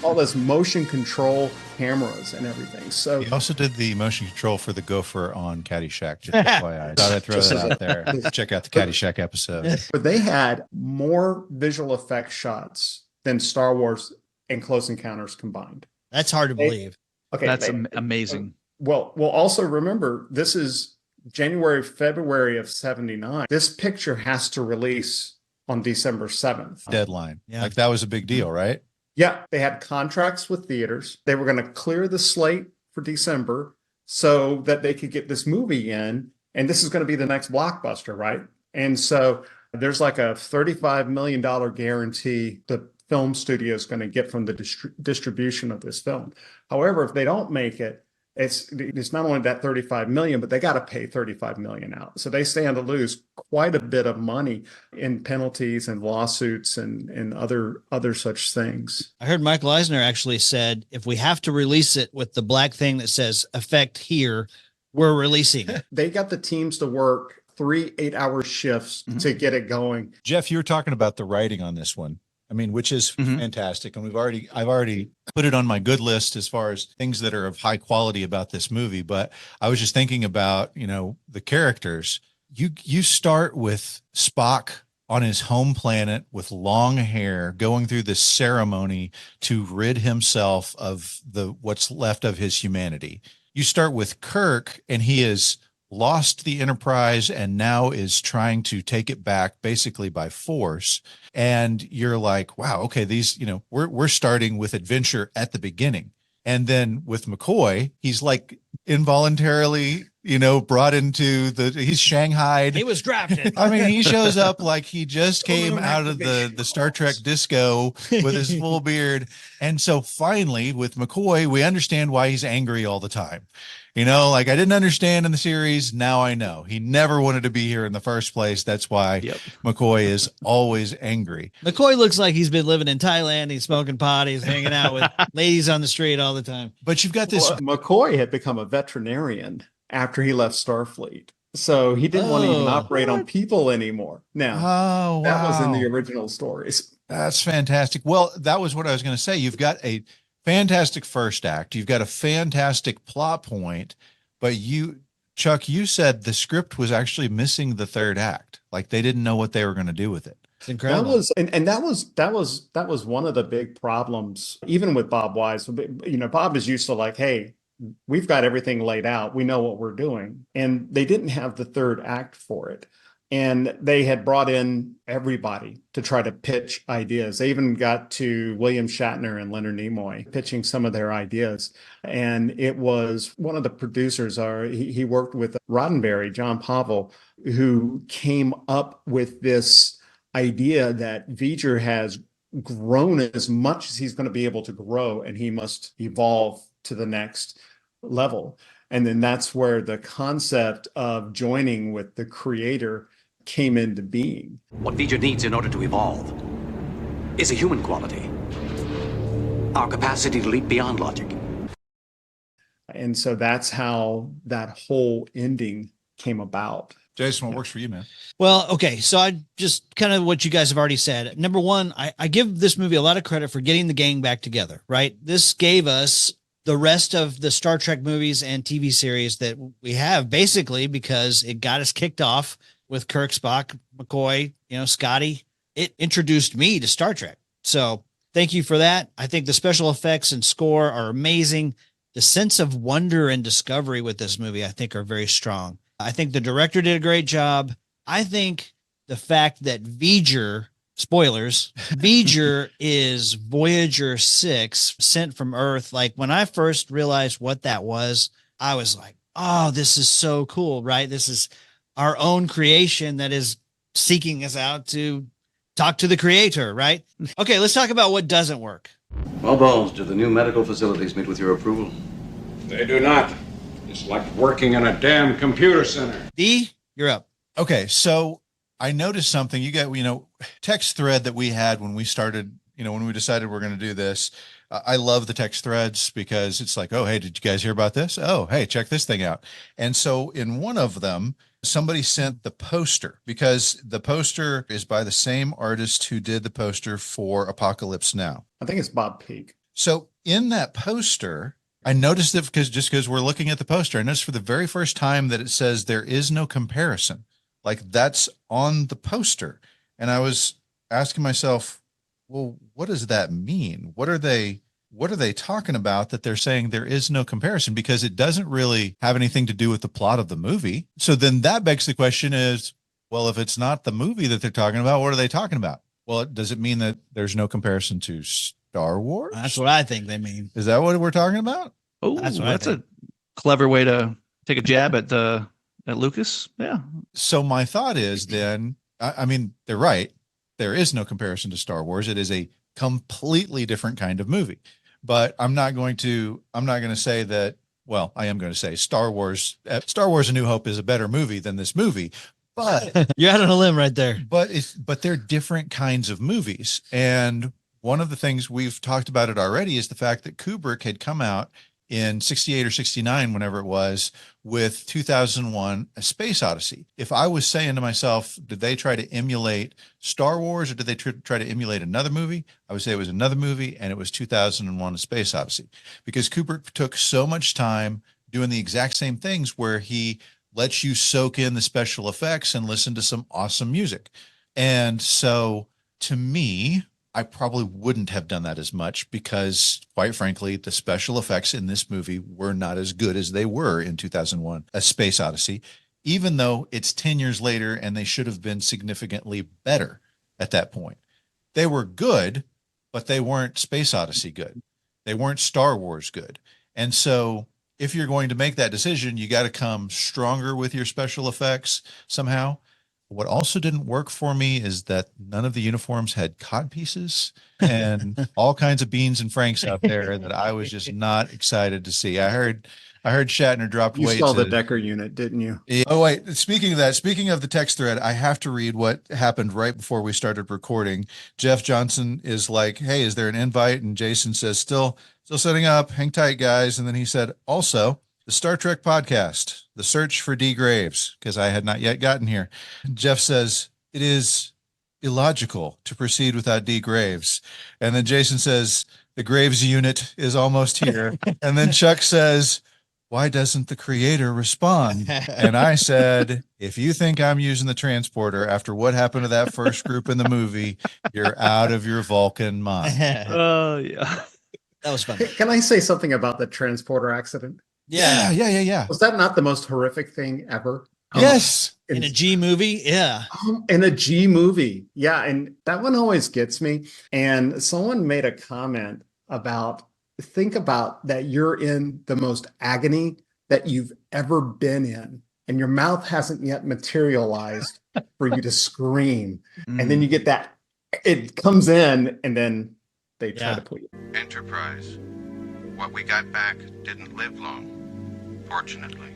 all those motion control cameras and everything. So he also did the motion control for the gopher on Caddyshack. Just FYI, thought I'd throw that out there. Check out the Caddyshack episode. But they had more visual effects shots than Star Wars and Close Encounters combined. That's hard to believe. Okay, that's amazing. Well, also remember, this is February of 79. This picture has to release on December 7th. Deadline. Yeah. Like that was a big deal, right? Yeah. They had contracts with theaters. They were going to clear the slate for December so that they could get this movie in. And this is going to be the next blockbuster, right? And so there's like a $35 million guarantee the film studio is going to get from the distribution of this film. However, if they don't make it, it's not only that 35 million, but they got to pay 35 million out. So they stand to lose quite a bit of money in penalties and lawsuits and other such things. I heard Michael Eisner actually said, if we have to release it with the black thing that says effect here, we're releasing it. They got the teams to work 3 8-hour shifts to get it going. Jeff, you were talking about the writing on this one. I mean, which is fantastic. And I've already put it on my good list as far as things that are of high quality about this movie. But I was just thinking about, the characters. You start with Spock on his home planet with long hair, going through this ceremony to rid himself of what's left of his humanity. You start with Kirk, and he is lost the Enterprise and now is trying to take it back basically by force. And you're like, wow, okay, these, we're starting with adventure at the beginning. And then with McCoy, he's like involuntarily brought into he's shanghaied. He was drafted. I mean, he shows up like he just came out of the Star Trek disco with his full beard. And so finally with McCoy, we understand why he's angry all the time. Like I didn't understand in the series. Now I know. He never wanted to be here in the first place. That's why McCoy is always angry. McCoy looks like he's been living in Thailand. He's smoking pot. He's hanging out with ladies on the street all the time. But you've got this. McCoy had become a veterinarian after he left Starfleet. So he didn't want to even operate on people anymore. Now, that was in the original stories. That's fantastic. Well, that was what I was going to say. You've got a fantastic first act. You've got a fantastic plot point, but Chuck, you said the script was actually missing the third act. Like they didn't know what they were going to do with it. It's incredible. That was one of the big problems, even with Bob Wise. Bob is used to like, hey, we've got everything laid out. We know what we're doing. And they didn't have the third act for it. And they had brought in everybody to try to pitch ideas. They even got to William Shatner and Leonard Nimoy pitching some of their ideas. And it was one of the producers, he worked with Roddenberry, John Pavel, who came up with this idea that V'ger has grown as much as he's going to be able to grow, and he must evolve to the next level. And then that's where the concept of joining with the creator came into being. What V'ger needs in order to evolve is a human quality. Our capacity to leap beyond logic. And so that's how that whole ending came about. Jason, what works for you, man? Well, okay. So I just kind of what you guys have already said. Number one, I give this movie a lot of credit for getting the gang back together, right? This gave us the rest of the Star Trek movies and TV series that we have basically because it got us kicked off with Kirk, Spock, McCoy, Scotty. It introduced me to Star Trek. So thank you for that. I think the special effects and score are amazing. The sense of wonder and discovery with this movie, I think, are very strong. I think the director did a great job. I think the fact that V'ger, spoilers, V'ger is Voyager 6 sent from Earth. Like when I first realized what that was, I was like, oh, this is so cool, right? This is our own creation that is seeking us out to talk to the creator, right? Okay, let's talk about what doesn't work. Well, Balls, do the new medical facilities meet with your approval? They do not. It's like working in a damn computer center. Dee, you're up. Okay, so I noticed something. You got, text thread that we had when we started, when we decided we're going to do this. I love the text threads because it's like, oh, hey, did you guys hear about this? Oh, hey, check this thing out. And so in one of them, somebody sent the poster because the poster is by the same artist who did the poster for Apocalypse Now. I think it's Bob Peak. So in that poster, I noticed it because we're looking at the poster. I noticed for the very first time that it says there is no comparison. Like that's on the poster. And I was asking myself, well, what does that mean? What are they talking about that they're saying there is no comparison? Because it doesn't really have anything to do with the plot of the movie. So then that begs the question is, well, if it's not the movie that they're talking about, what are they talking about? Well, does it mean that there's no comparison to Star Wars? That's what I think they mean. Is that what we're talking about? Oh, that's a clever way to take a jab at Lucas. Yeah. So my thought is then, I mean, they're right. There is no comparison to Star Wars. It is a completely different kind of movie. But I'm not going to say that. Well, I am going to say Star Wars: A New Hope is a better movie than this movie. But you're out on a limb right there. But they're different kinds of movies. And one of the things we've talked about it already is the fact that Kubrick had come out in 68 or 69, whenever it was, with 2001, A Space Odyssey. If I was saying to myself, did they try to emulate Star Wars or did they try to emulate another movie? I would say it was another movie, and it was 2001, A Space Odyssey. Because Kubrick took so much time doing the exact same things where he lets you soak in the special effects and listen to some awesome music. And so to me, I probably wouldn't have done that as much because, quite frankly, the special effects in this movie were not as good as they were in 2001, A Space Odyssey, even though it's 10 years later and they should have been significantly better at that point. They were good, but they weren't Space Odyssey good. They weren't Star Wars good. And so if you're going to make that decision, you got to come stronger with your special effects somehow. What also didn't work for me is that none of the uniforms had cod pieces and all kinds of beans and franks out there that I was just not excited to see. I heard Shatner dropped You weight. saw the Decker unit, didn't you? Oh, wait. Speaking of that, speaking of the text thread, I have to read what happened right before we started recording. Jeff Johnson is like, hey, is there an invite? And Jason says, still setting up. Hang tight, guys. And then he said, also, the Star Trek podcast, The Search for Dee Graves, because I had not yet gotten here. Jeff says, it is illogical to proceed without Dee Graves. And then Jason says, the Graves unit is almost here. And then Chuck says, why doesn't the creator respond? And I said, if you think I'm using the transporter after what happened to that first group in the movie, you're out of your Vulcan mind. Oh, yeah. That was fun. Can I say something about the transporter accident? Yeah. Was that not the most horrific thing ever? Yes. In a G movie? Yeah. In a G movie. Yeah. And that one always gets me. And someone made a comment about, think about that you're in the most agony that you've ever been in, and your mouth hasn't yet materialized for you to scream. And then you get that, it comes in, and then they try to put you. Enterprise. What we got back didn't live long, fortunately.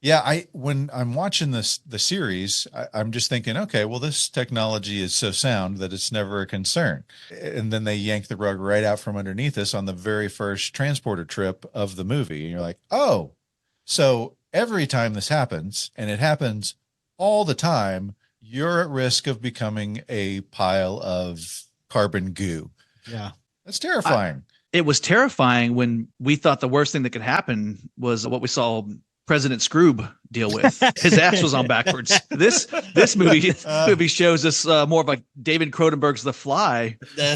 Yeah, when I'm watching the series, I'm just thinking, okay, well, this technology is so sound that it's never a concern. And then they yank the rug right out from underneath us on the very first transporter trip of the movie. And you're like, oh, so every time this happens, and it happens all the time, you're at risk of becoming a pile of carbon goo. Yeah. That's terrifying. It was terrifying when we thought the worst thing that could happen was what we saw President Scroob deal with. His ass was on backwards. This movie shows us more of like David Cronenberg's The Fly,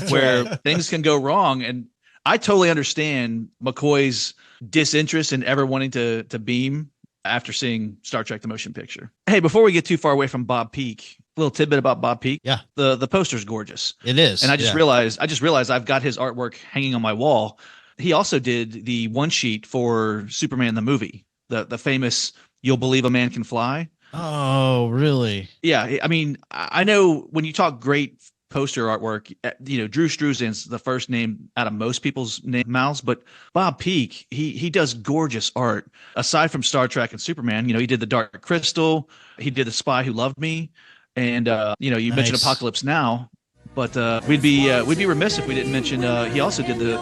where things can go wrong. And I totally understand McCoy's disinterest in ever wanting to beam after seeing Star Trek: The Motion Picture. Hey, before we get too far away from Bob Peak, a little tidbit about Bob Peak. Yeah, the poster's gorgeous. It is, and I just realized I've got his artwork hanging on my wall. He also did the one sheet for Superman the movie. The famous "You'll Believe a Man Can Fly." Oh, really? Yeah, I mean, I know when you talk great poster artwork, Drew Struzan's the first name out of most people's mouths, but Bob Peak, he does gorgeous art. Aside from Star Trek and Superman, he did The Dark Crystal, he did The Spy Who Loved Me, and you mentioned Apocalypse Now. But we'd be remiss if we didn't mention he also did the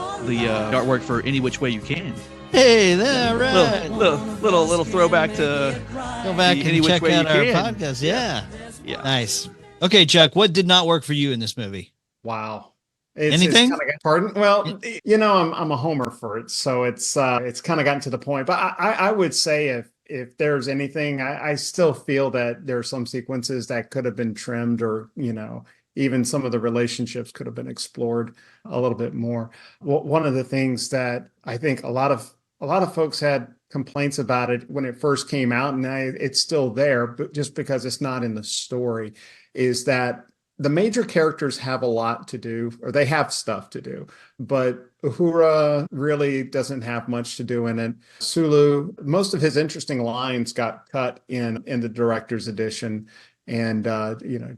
artwork for Any Which Way You Can. Hey, there, right. Little throwback to go back and check out our podcast. Yeah. Nice. Okay, Chuck, what did not work for you in this movie? Wow. Anything? Pardon? Well, I'm a homer for it, so it's kind of gotten to the point. But I would say if there's anything, I still feel that there are some sequences that could have been trimmed, or even some of the relationships could have been explored a little bit more. One of the things that I think a lot of folks had complaints about it when it first came out, and it's still there, but just because it's not in the story, is that the major characters have a lot to do, or they have stuff to do, but Uhura really doesn't have much to do in it. Sulu, most of his interesting lines got cut in the director's edition. And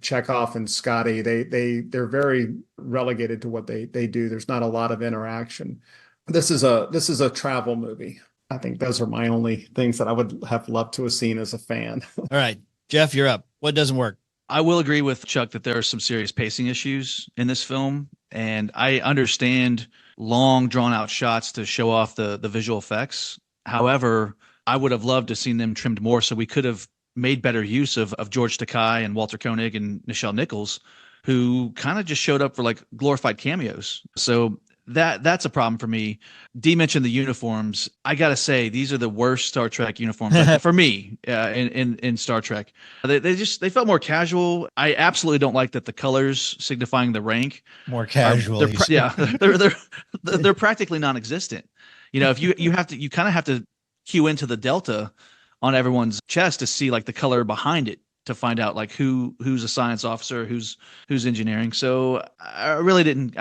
Chekhov and Scotty, they're very relegated to what they do. There's not a lot of interaction. This is a travel movie. I think those are my only things that I would have loved to have seen as a fan. All right, Jeff, you're up. What doesn't work? I will agree with Chuck that there are some serious pacing issues in this film, and I understand long, drawn-out shots to show off the visual effects. However, I would have loved to have seen them trimmed more, so we could have made better use of George Takei and Walter Koenig and Nichelle Nichols, who kind of just showed up for like glorified cameos. So that's a problem for me. Dee mentioned the uniforms. I gotta say, these are the worst Star Trek uniforms for me in Star Trek. They felt more casual. I absolutely don't like that the colors signifying the rank more casual. They're practically non-existent. If you kind of have to cue into the delta on everyone's chest to see like the color behind it, to find out like who's a science officer, who's engineering. So I really didn't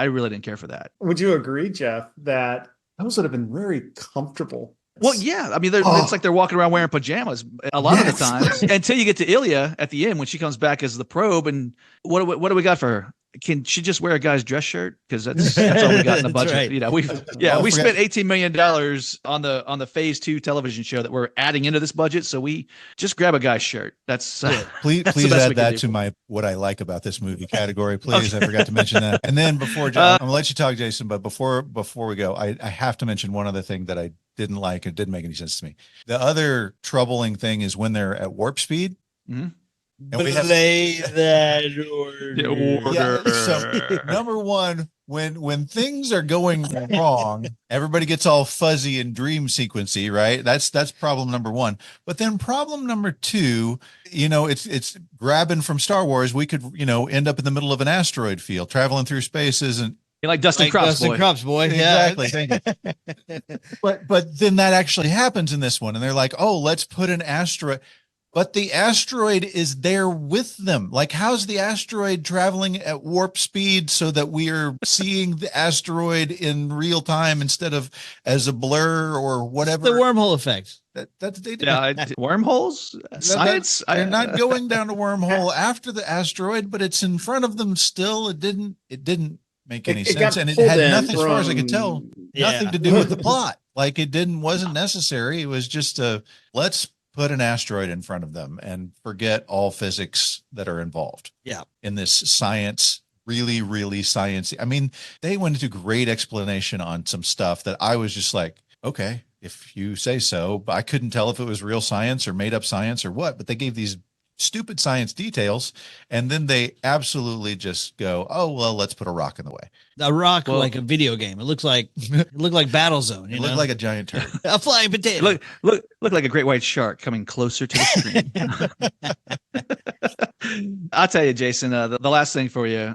care for that. Would you agree, Jeff, that those would have been very comfortable Well, yeah. I mean, it's like they're walking around wearing pajamas a lot of the times until you get to Ilya at the end when she comes back as the probe. And what do we got for her? Can she just wear a guy's dress shirt? Because that's all we got in the budget. Right. You know, we spent $18 million on the Phase 2 television show that we're adding into this budget. So we just grab a guy's shirt. That's please add that to my what I like about this movie category, please. Okay. I forgot to mention that. And then before John, I'm gonna let you talk, Jason. But before we go, I have to mention one other thing that I didn't like. It didn't make any sense to me. The other troubling thing is when they're at warp speed. Mm-hmm. And we play that order. Yeah, so number one, when things are going wrong, everybody gets all fuzzy and dream sequency, right? That's problem number one. But then problem number two, it's grabbing from Star Wars. We could, end up in the middle of an asteroid field, traveling through space isn't. You're like Dustin Crops boy. Exactly. Thank you. But then that actually happens in this one, and they're like, oh, let's put an asteroid. But the asteroid is there with them. Like, how's the asteroid traveling at warp speed so that we are seeing the asteroid in real time instead of as a blur or whatever? It's the wormhole effect. That's they do. Yeah, wormholes, science. They're not going down a wormhole after the asteroid, but it's in front of them still. It didn't make any sense, and it had nothing, as far as I could tell, nothing to do with the plot. Like, wasn't necessary. It was just let's put an asteroid in front of them and forget all physics that are involved. Yeah. In this science, really, really sciencey. I mean, they went into great explanation on some stuff that I was just like, okay, if you say so, but I couldn't tell if it was real science or made up science or what, but they gave these stupid science details, and then they absolutely just go, oh, well, let's put a rock in the way. A rock, like a video game. It looked like Battlezone. It looked like a giant turd. A flying potato. Look like a great white shark coming closer to the screen. I'll tell you, Jason, the last thing for you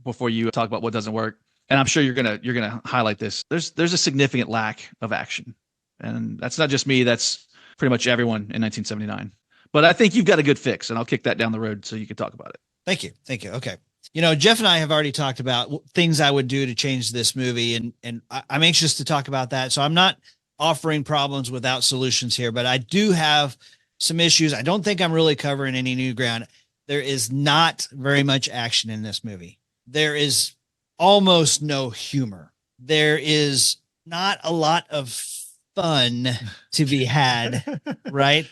before you talk about what doesn't work, and I'm sure you're gonna highlight this. There's a significant lack of action, and that's not just me. That's pretty much everyone in 1979. But I think you've got a good fix, and I'll kick that down the road so you can talk about it. Thank you. Okay. Jeff and I have already talked about things I would do to change this movie, and I'm anxious to talk about that. So I'm not offering problems without solutions here, but I do have some issues. I don't think I'm really covering any new ground. There is not very much action in this movie. There is almost no humor. There is not a lot of fun to be had, right?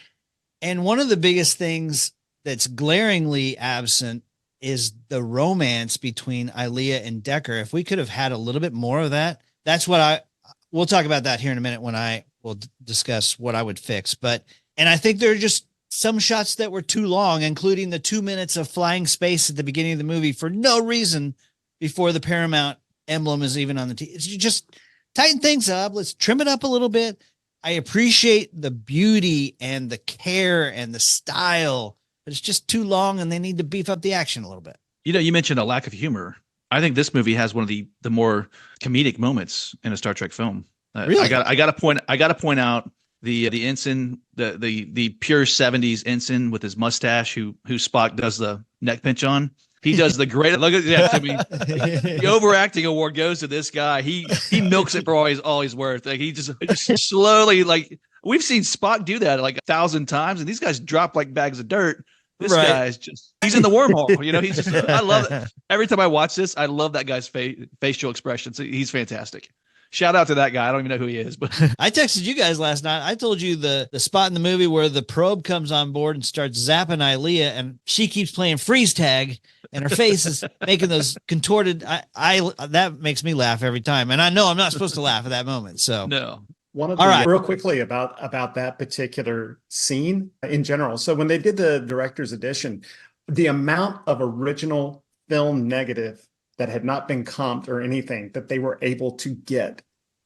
And one of the biggest things that's glaringly absent is the romance between Ilea and Decker. If we could have had a little bit more of that, that's what we'll talk about that here in a minute when I will discuss what I would fix. And I think there are just some shots that were too long, including the 2 minutes of flying space at the beginning of the movie for no reason before the Paramount emblem is even on the TV. Just tighten things up. Let's trim it up a little bit. I appreciate the beauty and the care and the style, but it's just too long, and they need to beef up the action a little bit. You mentioned a lack of humor. I think this movie has one of the more comedic moments in a Star Trek film. Really? I got to point out the ensign, the pure 70s ensign with his mustache who Spock does the neck pinch on. He does the great look at the overacting award goes to this guy. He milks it for all he's worth. Like, he just slowly, like, we've seen Spock do that like 1,000 times, and these guys drop like bags of dirt. This guy is he's in the wormhole. He's just I love it. Every time I watch this, I love that guy's facial expressions. He's fantastic. Shout out to that guy. I don't even know who he is, but I texted you guys last night. I told you the spot in the movie where the probe comes on board and starts zapping Ilea, and she keeps playing freeze tag, and her face is making those contorted. That makes me laugh every time, and I know I'm not supposed to laugh at that moment. So no. One of the real quickly about that particular scene in general. So when they did the director's edition, the amount of original film negative that had not been comped or anything that they were able to get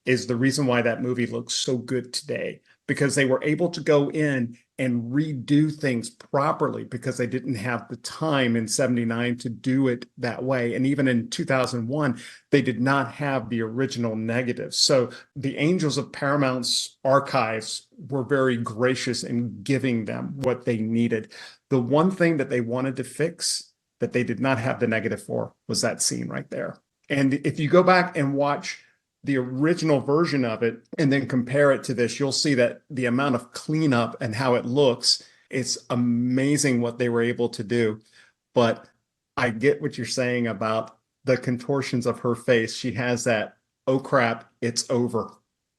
is the reason why that movie looks so good today, because they were able to go in and redo things properly because they didn't have the time in 79 to do it that way. And even in 2001, they did not have the original negatives. So the angels of Paramount's archives were very gracious in giving them what they needed. The one thing that they wanted to fix that they did not have the negative for was that scene right there. And if you go back and watch the original version of it and then compare it to this, you'll see that the amount of cleanup and how it looks, it's amazing what they were able to do. But I get what you're saying about the contortions of her face. She has that, oh crap, it's over.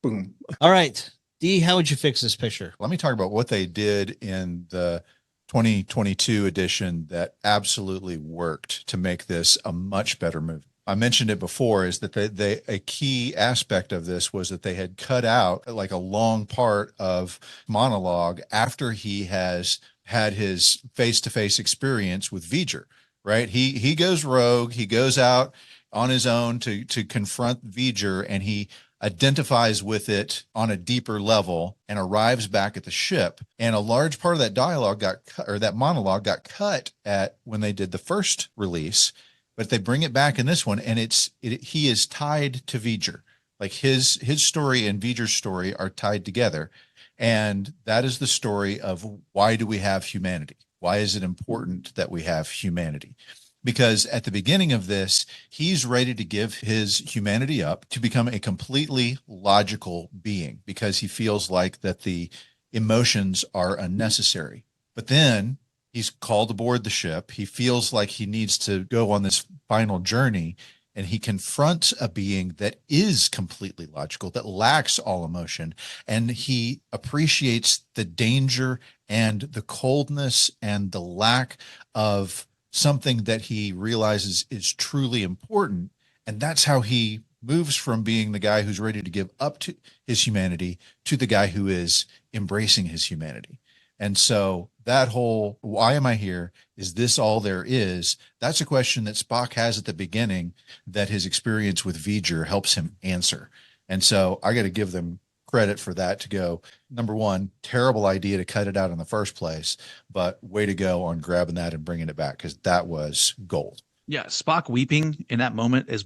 Boom. All right. Dee, how would you fix this picture? Let me talk about what they did in the 2022 edition that absolutely worked to make this a much better movie. I mentioned it before, is that a key aspect of this was that they had cut out like a long part of monologue after he has had his face-to-face experience with V'ger, right? He goes rogue. He goes out on his own to confront V'ger, and he identifies with it on a deeper level and arrives back at the ship. And a large part of that dialogue got cut, or that monologue got cut at when they did the first release, but they bring it back in this one, and he is tied to V'ger. Like his story and V'ger's story are tied together. And that is the story of why do we have humanity? Why is it important that we have humanity? Because at the beginning of this, he's ready to give his humanity up to become a completely logical being, because he feels like that the emotions are unnecessary. But then he's called aboard the ship. He feels like he needs to go on this final journey, and he confronts a being that is completely logical, that lacks all emotion. And he appreciates the danger and the coldness and the lack of something that he realizes is truly important. And that's how he moves from being the guy who's ready to give up to his humanity to the guy who is embracing his humanity. And so that whole, why am I here? Is this all there is? That's a question that Spock has at the beginning that his experience with V'ger helps him answer. And so I got to give them credit for that, to go, number one, terrible idea to cut it out in the first place, but way to go on grabbing that and bringing it back, because that was gold. Yeah, Spock weeping in that moment is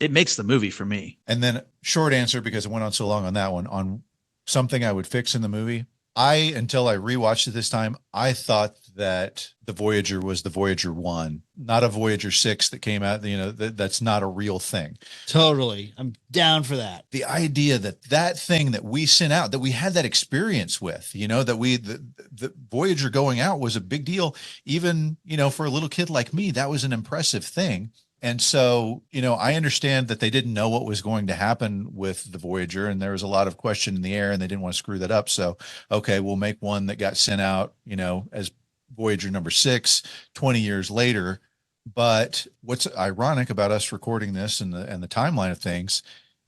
it makes the movie for me. And then short answer, because it went on so long on that one, on something I would fix in the movie. Until I rewatched it this time, I thought that the Voyager was the Voyager 1, not a Voyager 6 that came out. That's not a real thing. Totally. I'm down for that. The idea that thing that we sent out, that we had that experience with, that the Voyager going out was a big deal. Even, for a little kid like me, that was an impressive thing. And so, I understand that they didn't know what was going to happen with the Voyager, and there was a lot of question in the air, and they didn't want to screw that up. So, okay, we'll make one that got sent out, as Voyager number 6, 20 years later. But what's ironic about us recording this and the timeline of things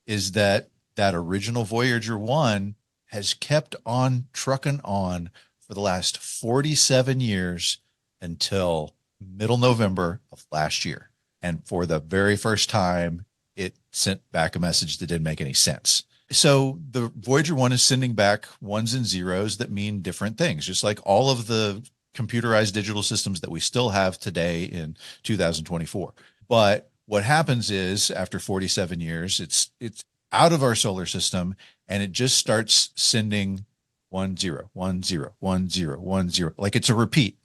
is that original Voyager 1 has kept on trucking on for the last 47 years until middle November of last year. And for the very first time, it sent back a message that didn't make any sense. So the Voyager 1 is sending back ones and zeros that mean different things, just like all of the computerized digital systems that we still have today in 2024. But what happens is, after 47 years, it's out of our solar system, and it just starts sending 1 0 1 0 1 0 1 0, like it's a repeat.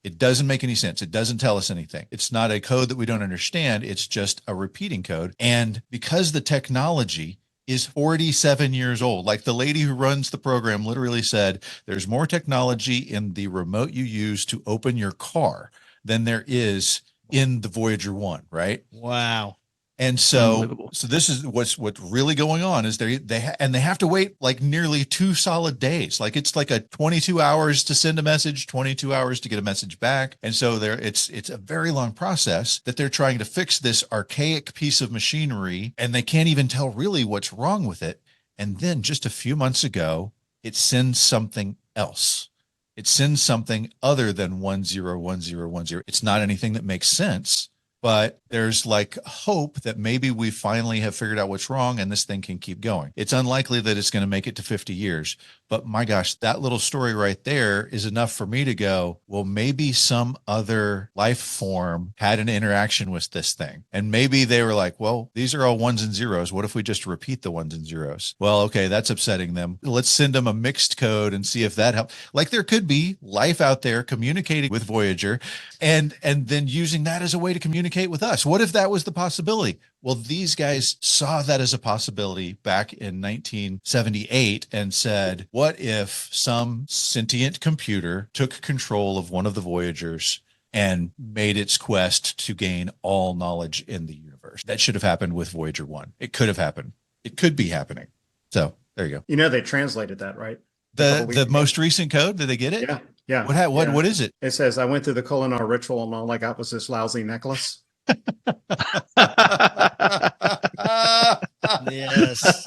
It doesn't make any sense. It doesn't tell us anything. It's not a code that we don't understand. It's just a repeating code. And because the technology is 47 years old, like the lady who runs the program literally said, there's more technology in the remote you use to open your car than there is in the Voyager 1, right? Wow. And so this is what's really going on is they have to wait like nearly 2 solid days. Like it's like a 22 hours to send a message, 22 hours to get a message back. And so it's a very long process that they're trying to fix this archaic piece of machinery, and they can't even tell really what's wrong with it. And then just a few months ago, it sends something else. It sends something other than 1 0 1 0 1 0. It's not anything that makes sense. But there's like hope that maybe we finally have figured out what's wrong and this thing can keep going. It's unlikely that it's going to make it to 50 years. But my gosh, that little story right there is enough for me to go, well, maybe some other life form had an interaction with this thing. And maybe they were like, well, these are all ones and zeros. What if we just repeat the ones and zeros? Well, okay, that's upsetting them. Let's send them a mixed code and see if that helps. Like there could be life out there communicating with Voyager and then using that as a way to communicate communicate with us? What if that was the possibility? Well, these guys saw that as a possibility back in 1978 and said, what if some sentient computer took control of one of the Voyagers and made its quest to gain all knowledge in the universe? That should have happened with Voyager 1. It could have happened. It could be happening. So there you go. You know, they translated that, right? The most recent code, did they get it? Yeah. Yeah. What is it? It says, I went through the Kolinar ritual and all I got was this lousy necklace. Yes.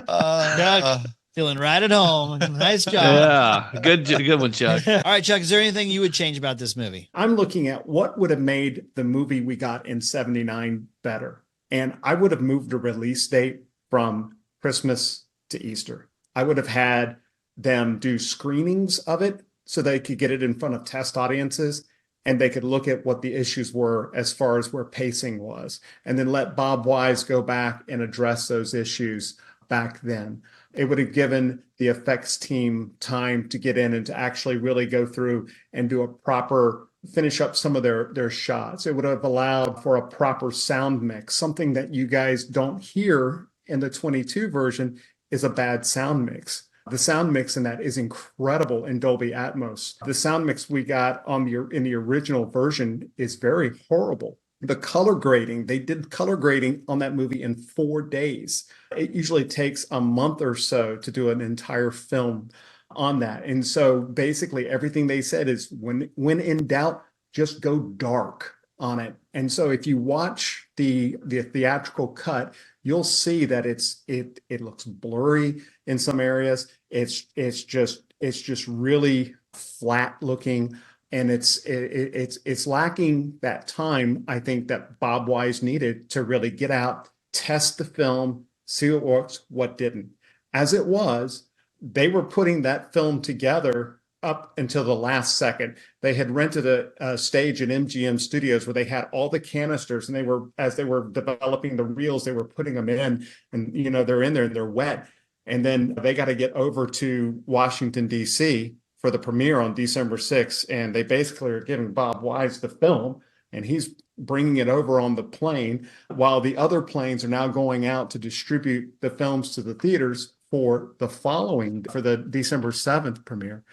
Chuck, feeling right at home. Nice job. Yeah. Good one, Chuck. All right, Chuck, is there anything you would change about this movie? I'm looking at what would have made the movie we got in 79 better. And I would have moved the release date from Christmas to Easter. I would have had them do screenings of it so they could get it in front of test audiences and they could look at what the issues were as far as where pacing was, and then let Bob Wise go back and address those issues back then. It would have given the effects team time to get in and to actually really go through and do a proper finish up some of their shots. It would have allowed for a proper sound mix. Something that you guys don't hear in the 22 version is a bad sound mix. The sound mix in that is incredible in Dolby Atmos. The sound mix we got in the original version is very horrible. The color grading, they did color grading on that movie in 4 days. It usually takes a month or so to do an entire film on that. And so basically everything they said is when in doubt, just go dark on it. And so if you watch the theatrical cut, you'll see that it looks blurry in some areas. It's just really flat looking, and it's lacking that time, I think, that Bob Wise needed to really get out, test the film, see what works, what didn't. As it was, they were putting that film together up until the last second. They had rented a stage at MGM Studios where they had all the canisters, and as they were developing the reels, they were putting them in, and they're in there and they're wet. And then they got to get over to Washington, D.C. for the premiere on December 6th. And they basically are giving Bob Wise the film, and he's bringing it over on the plane while the other planes are now going out to distribute the films to the theaters for the December 7th premiere.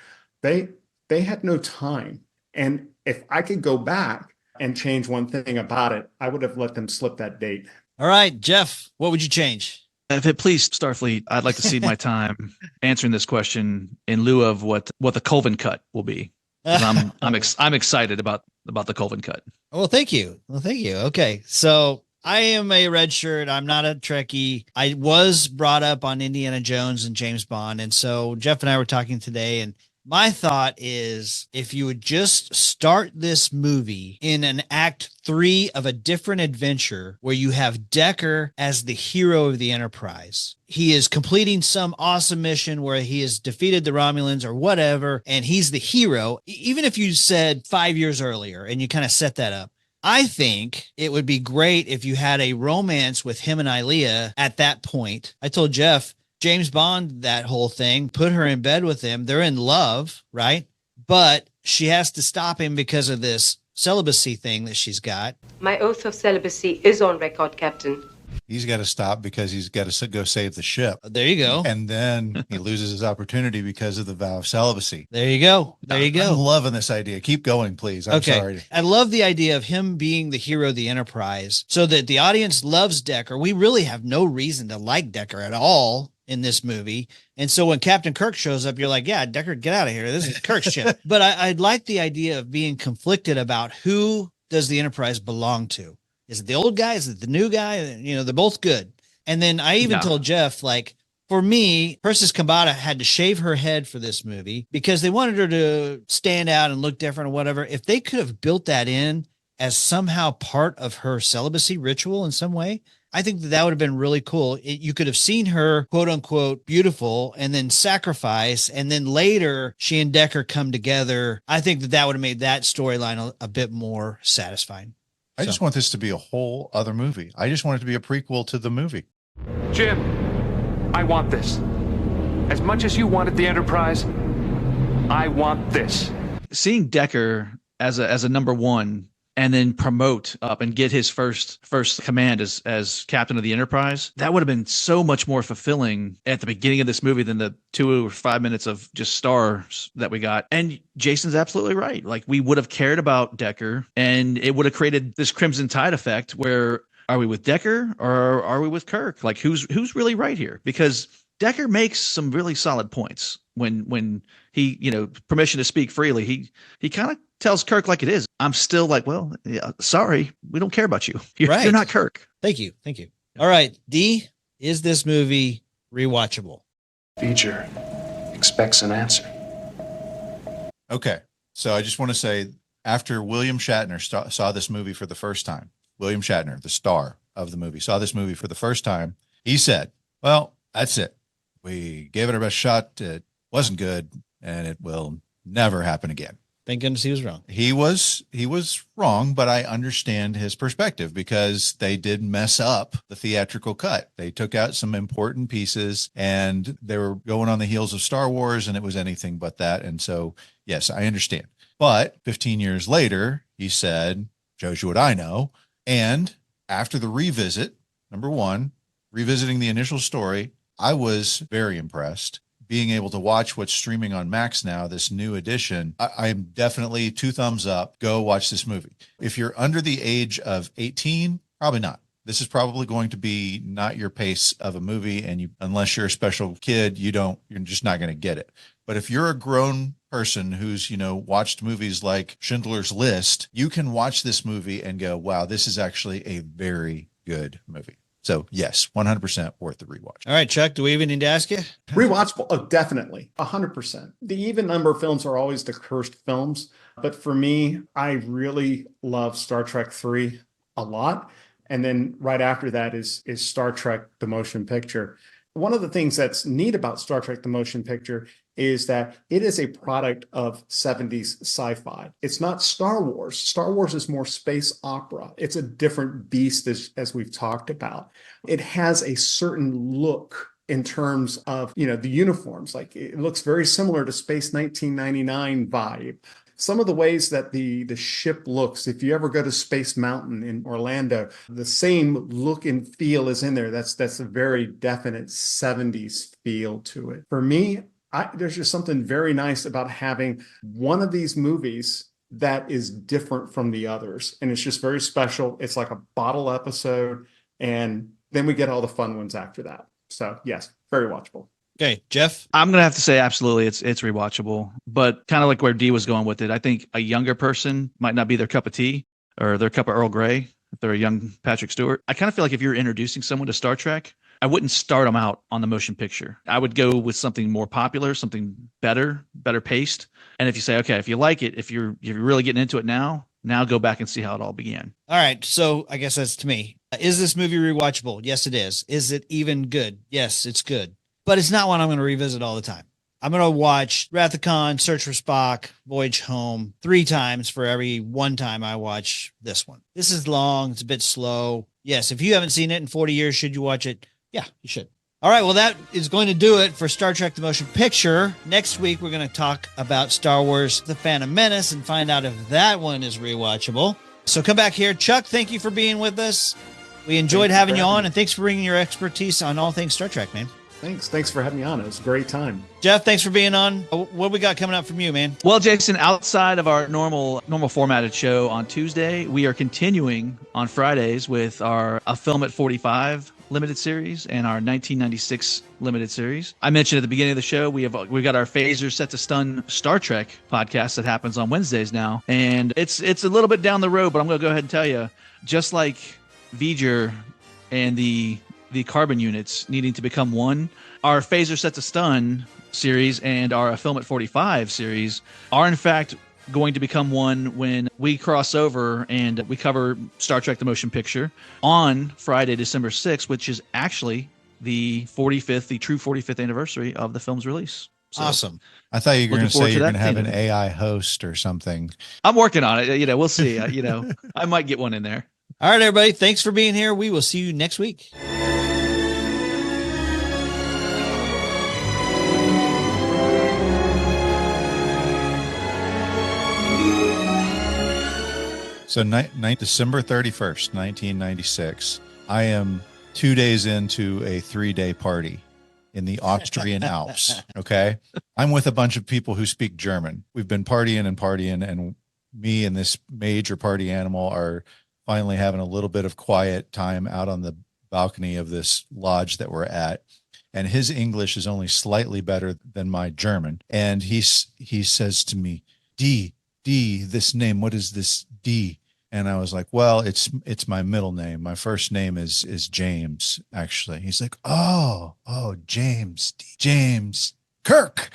They had no time. And if I could go back and change one thing about it, I would have let them slip that date. All right, Jeff, what would you change? If it please Starfleet, I'd like to cede my time answering this question in lieu of what the Colvin cut will be. I'm excited about the Colvin cut. Well, thank you. Okay, so I am a red shirt. I'm not a Trekkie. I was brought up on Indiana Jones and James Bond, and so Jeff and I were talking today, and my thought is if you would just start this movie in an act 3 of a different adventure where you have Decker as the hero of the Enterprise. He is completing some awesome mission where he has defeated the Romulans or whatever, and he's the hero. Even if you said 5 years earlier and you kind of set that up, I think it would be great if you had a romance with him and Ilea at that point. I told Jeff, James Bond, that whole thing, put her in bed with him. They're in love, right? But she has to stop him because of this celibacy thing that she's got. My oath of celibacy is on record, Captain. He's got to stop because he's got to go save the ship. There you go. And then he loses his opportunity because of the vow of celibacy. There you go. I'm loving this idea. Keep going, please. I'm sorry. I love the idea of him being the hero of the Enterprise so that the audience loves Decker. We really have no reason to like Decker at all in this movie. And so when Captain Kirk shows up, you're like, yeah, Decker, get out of here. This is Kirk's ship. But I'd like the idea of being conflicted about who does the Enterprise belong to. Is it the old guy? Is it the new guy? They're both good. And then I even told Jeff, like, for me, Persis Kambata had to shave her head for this movie because they wanted her to stand out and look different or whatever. If they could have built that in as somehow part of her celibacy ritual in some way, I think that would have been really cool. You could have seen her, quote unquote, beautiful and then sacrifice. And then later she and Decker come together. I think that would have made that storyline a bit more satisfying. I just want this to be a whole other movie. I just want it to be a prequel to the movie. Jim, I want this. As much as you wanted the Enterprise, I want this. Seeing Decker as a number one and then promote up and get his first command as captain of the Enterprise. That would have been so much more fulfilling at the beginning of this movie than the 2 or 5 minutes of just stars that we got. And Jason's absolutely right. Like, we would have cared about Decker, and it would have created this Crimson Tide effect where, are we with Decker or are we with Kirk? Like, who's really right here? Because Decker makes some really solid points when he, permission to speak freely. He kind of tells Kirk like it is. I'm still like, well, yeah, sorry, we don't care about you. You're not Kirk. Thank you. All right, D, is this movie rewatchable? Feature expects an answer. Okay, so I just want to say, after William Shatner saw this movie for the first time, William Shatner, the star of the movie, saw this movie for the first time, he said, well, that's it. We gave it our best shot. It wasn't good, and it will never happen again. Thank goodness he was wrong. He was wrong, but I understand his perspective, because they did mess up the theatrical cut. They took out some important pieces, and they were going on the heels of Star Wars, and it was anything but that. And so, yes, I understand. But 15 years later, he said, shows you what I know. And after the revisit, number one, revisiting the initial story, I was very impressed. Being able to watch what's streaming on Max now, this new edition, I'm definitely 2 thumbs up. Go watch this movie. If you're under the age of 18, probably not. This is probably going to be not your pace of a movie, and unless you're a special kid, you're just not going to get it. But if you're a grown person who's, watched movies like Schindler's List, you can watch this movie and go, wow, this is actually a very good movie. So yes, 100% worth the rewatch. All right, Chuck, do we even need to ask you? Rewatchable. Oh, definitely. 100%. The even number of films are always the cursed films. But for me, I really love Star Trek 3 a lot. And then right after that is Star Trek, the motion picture. One of the things that's neat about Star Trek, the motion picture, is that it is a product of 70s sci-fi. It's not Star Wars. Star Wars is more space opera. It's a different beast, as we've talked about. It has a certain look in terms of, the uniforms. Like, it looks very similar to Space 1999 vibe. Some of the ways that the ship looks, if you ever go to Space Mountain in Orlando, the same look and feel is in there. That's a very definite 70s feel to it. For me, there's just something very nice about having one of these movies that is different from the others. And it's just very special. It's like a bottle episode. And then we get all the fun ones after that. So yes, very watchable. Okay, Jeff? I'm going to have to say absolutely it's rewatchable, but kind of like where Dee was going with it. I think a younger person might not be their cup of tea or their cup of Earl Grey if they're a young Patrick Stewart. I kind of feel like if you're introducing someone to Star Trek, I wouldn't start them out on the motion picture. I would go with something more popular, something better paced. And if you say, okay, if you like it, if you're really getting into it now go back and see how it all began. All right. So I guess that's to me. Is this movie rewatchable? Yes, it is. Is it even good? Yes, it's good. But it's not one I'm going to revisit all the time. I'm going to watch Wrath of Khan, Search for Spock, Voyage Home 3 times for every 1 time I watch this one. This is long. It's a bit slow. Yes, if you haven't seen it in 40 years, should you watch it? Yeah, you should. All right, well, that is going to do it for Star Trek The Motion Picture. Next week, we're going to talk about Star Wars The Phantom Menace and find out if that one is rewatchable. So come back here. Chuck, thank you for being with us. We enjoyed having you on, and thanks for bringing your expertise on all things Star Trek, man. Thanks for having me on. It was a great time. Jeff, thanks for being on. What we got coming up from you, man? Well, Jason, outside of our normal formatted show on Tuesday, we are continuing on Fridays with our A Film at 45 limited series and our 1996 limited series. I mentioned at the beginning of the show, we've got our Phaser Set to Stun Star Trek podcast that happens on Wednesdays now. And it's a little bit down the road, but I'm going to go ahead and tell you, just like V'ger and the carbon units needing to become one, our Phaser Set to Stun series and our A Film at 45 series are in fact going to become one when we cross over and we cover Star Trek The Motion Picture on Friday, December 6th, which is actually the true 45th anniversary of the film's release. So, awesome. I thought you were going to say you're going to have an AI host or something. I'm working on it. We'll see. I might get one in there. All right, everybody. Thanks for being here. We will see you next week. So December 31st, 1996, I am 2 days into a 3-day party in the Austrian Alps. Okay. I'm with a bunch of people who speak German. We've been partying, and me and this major party animal are finally having a little bit of quiet time out on the balcony of this lodge that we're at. And his English is only slightly better than my German. And he says to me, D, this name, what is this D? And I was like, well, it's my middle name. My first name is James, actually. He's like, oh, James Kirk.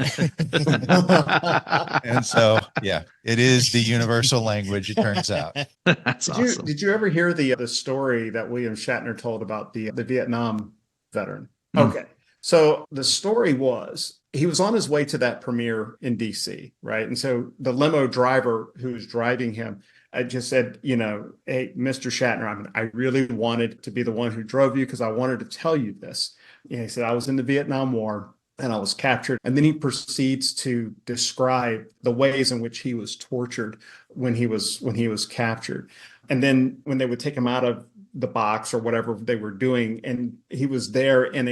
And so, yeah, it is the universal language, it turns out. That's awesome. Did you ever hear the story that William Shatner told about the Vietnam veteran? Okay. So the story was, he was on his way to that premiere in DC, right? And so the limo driver who was driving him, I just said, hey, Mr. Shatner, I really wanted to be the one who drove you because I wanted to tell you this. He said, I was in the Vietnam War and I was captured. And then he proceeds to describe the ways in which he was tortured when he was captured. And then when they would take him out of the box or whatever they were doing, and he was there in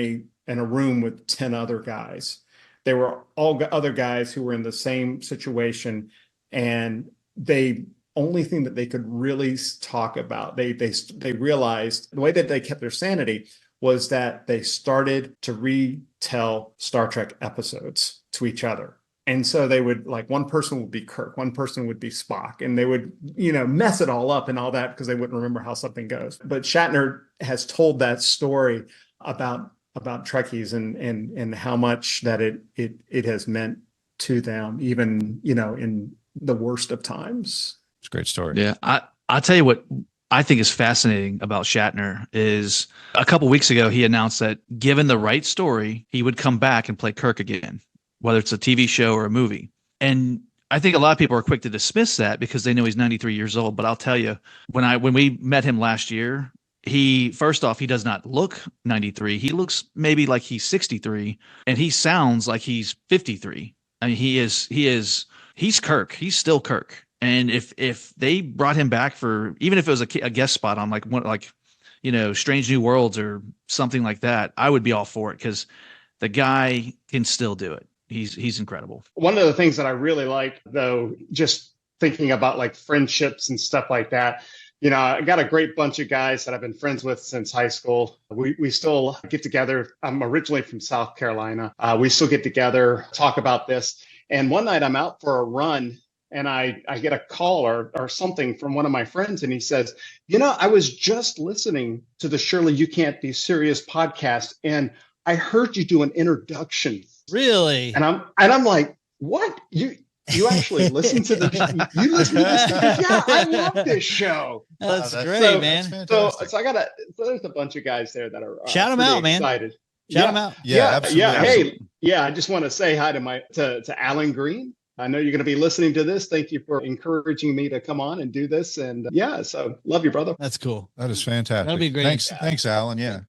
a room with 10 other guys. They were all other guys who were in the same situation, and they only thing that they could really talk about, they realized the way that they kept their sanity was that they started to retell Star Trek episodes to each other. And so they would, like, one person would be Kirk, one person would be Spock, and they would, mess it all up and all that because they wouldn't remember how something goes. But Shatner has told that story about Trekkies and how much that it has meant to them, even, in the worst of times. It's a great story. Yeah. I'll tell you what I think is fascinating about Shatner is a couple weeks ago, he announced that given the right story, he would come back and play Kirk again, whether it's a TV show or a movie. And I think a lot of people are quick to dismiss that because they know he's 93 years old. But I'll tell you, when we met him last year, first off, he does not look 93. He looks maybe like he's 63, and he sounds like he's 53. I mean, he's Kirk. He's still Kirk. And if they brought him back for, even if it was a guest spot on Strange New Worlds or something like that, I would be all for it because the guy can still do it. He's incredible. One of the things that I really like, though, just thinking about like friendships and stuff like that, I got a great bunch of guys that I've been friends with since high school. We still get together. I'm originally from South Carolina. We still get together, talk about this. And one night I'm out for a run, and I get a call or something from one of my friends, and he says, I was just listening to the Surely You Can't Be Serious podcast, and I heard you do an introduction. Really? And I'm like, what? You actually listen to you listen to this? Yeah, I love this show. That's great, man. So there's a bunch of guys there that are shout them out, excited. Man. Shout them out. Yeah, absolutely. Yeah. Absolutely. Hey, I just want to say hi to Alan Green. I know you're going to be listening to this. Thank you for encouraging me to come on and do this. And so love you, brother. That's cool. That is fantastic. That'll be great. Thanks, Alan. Yeah.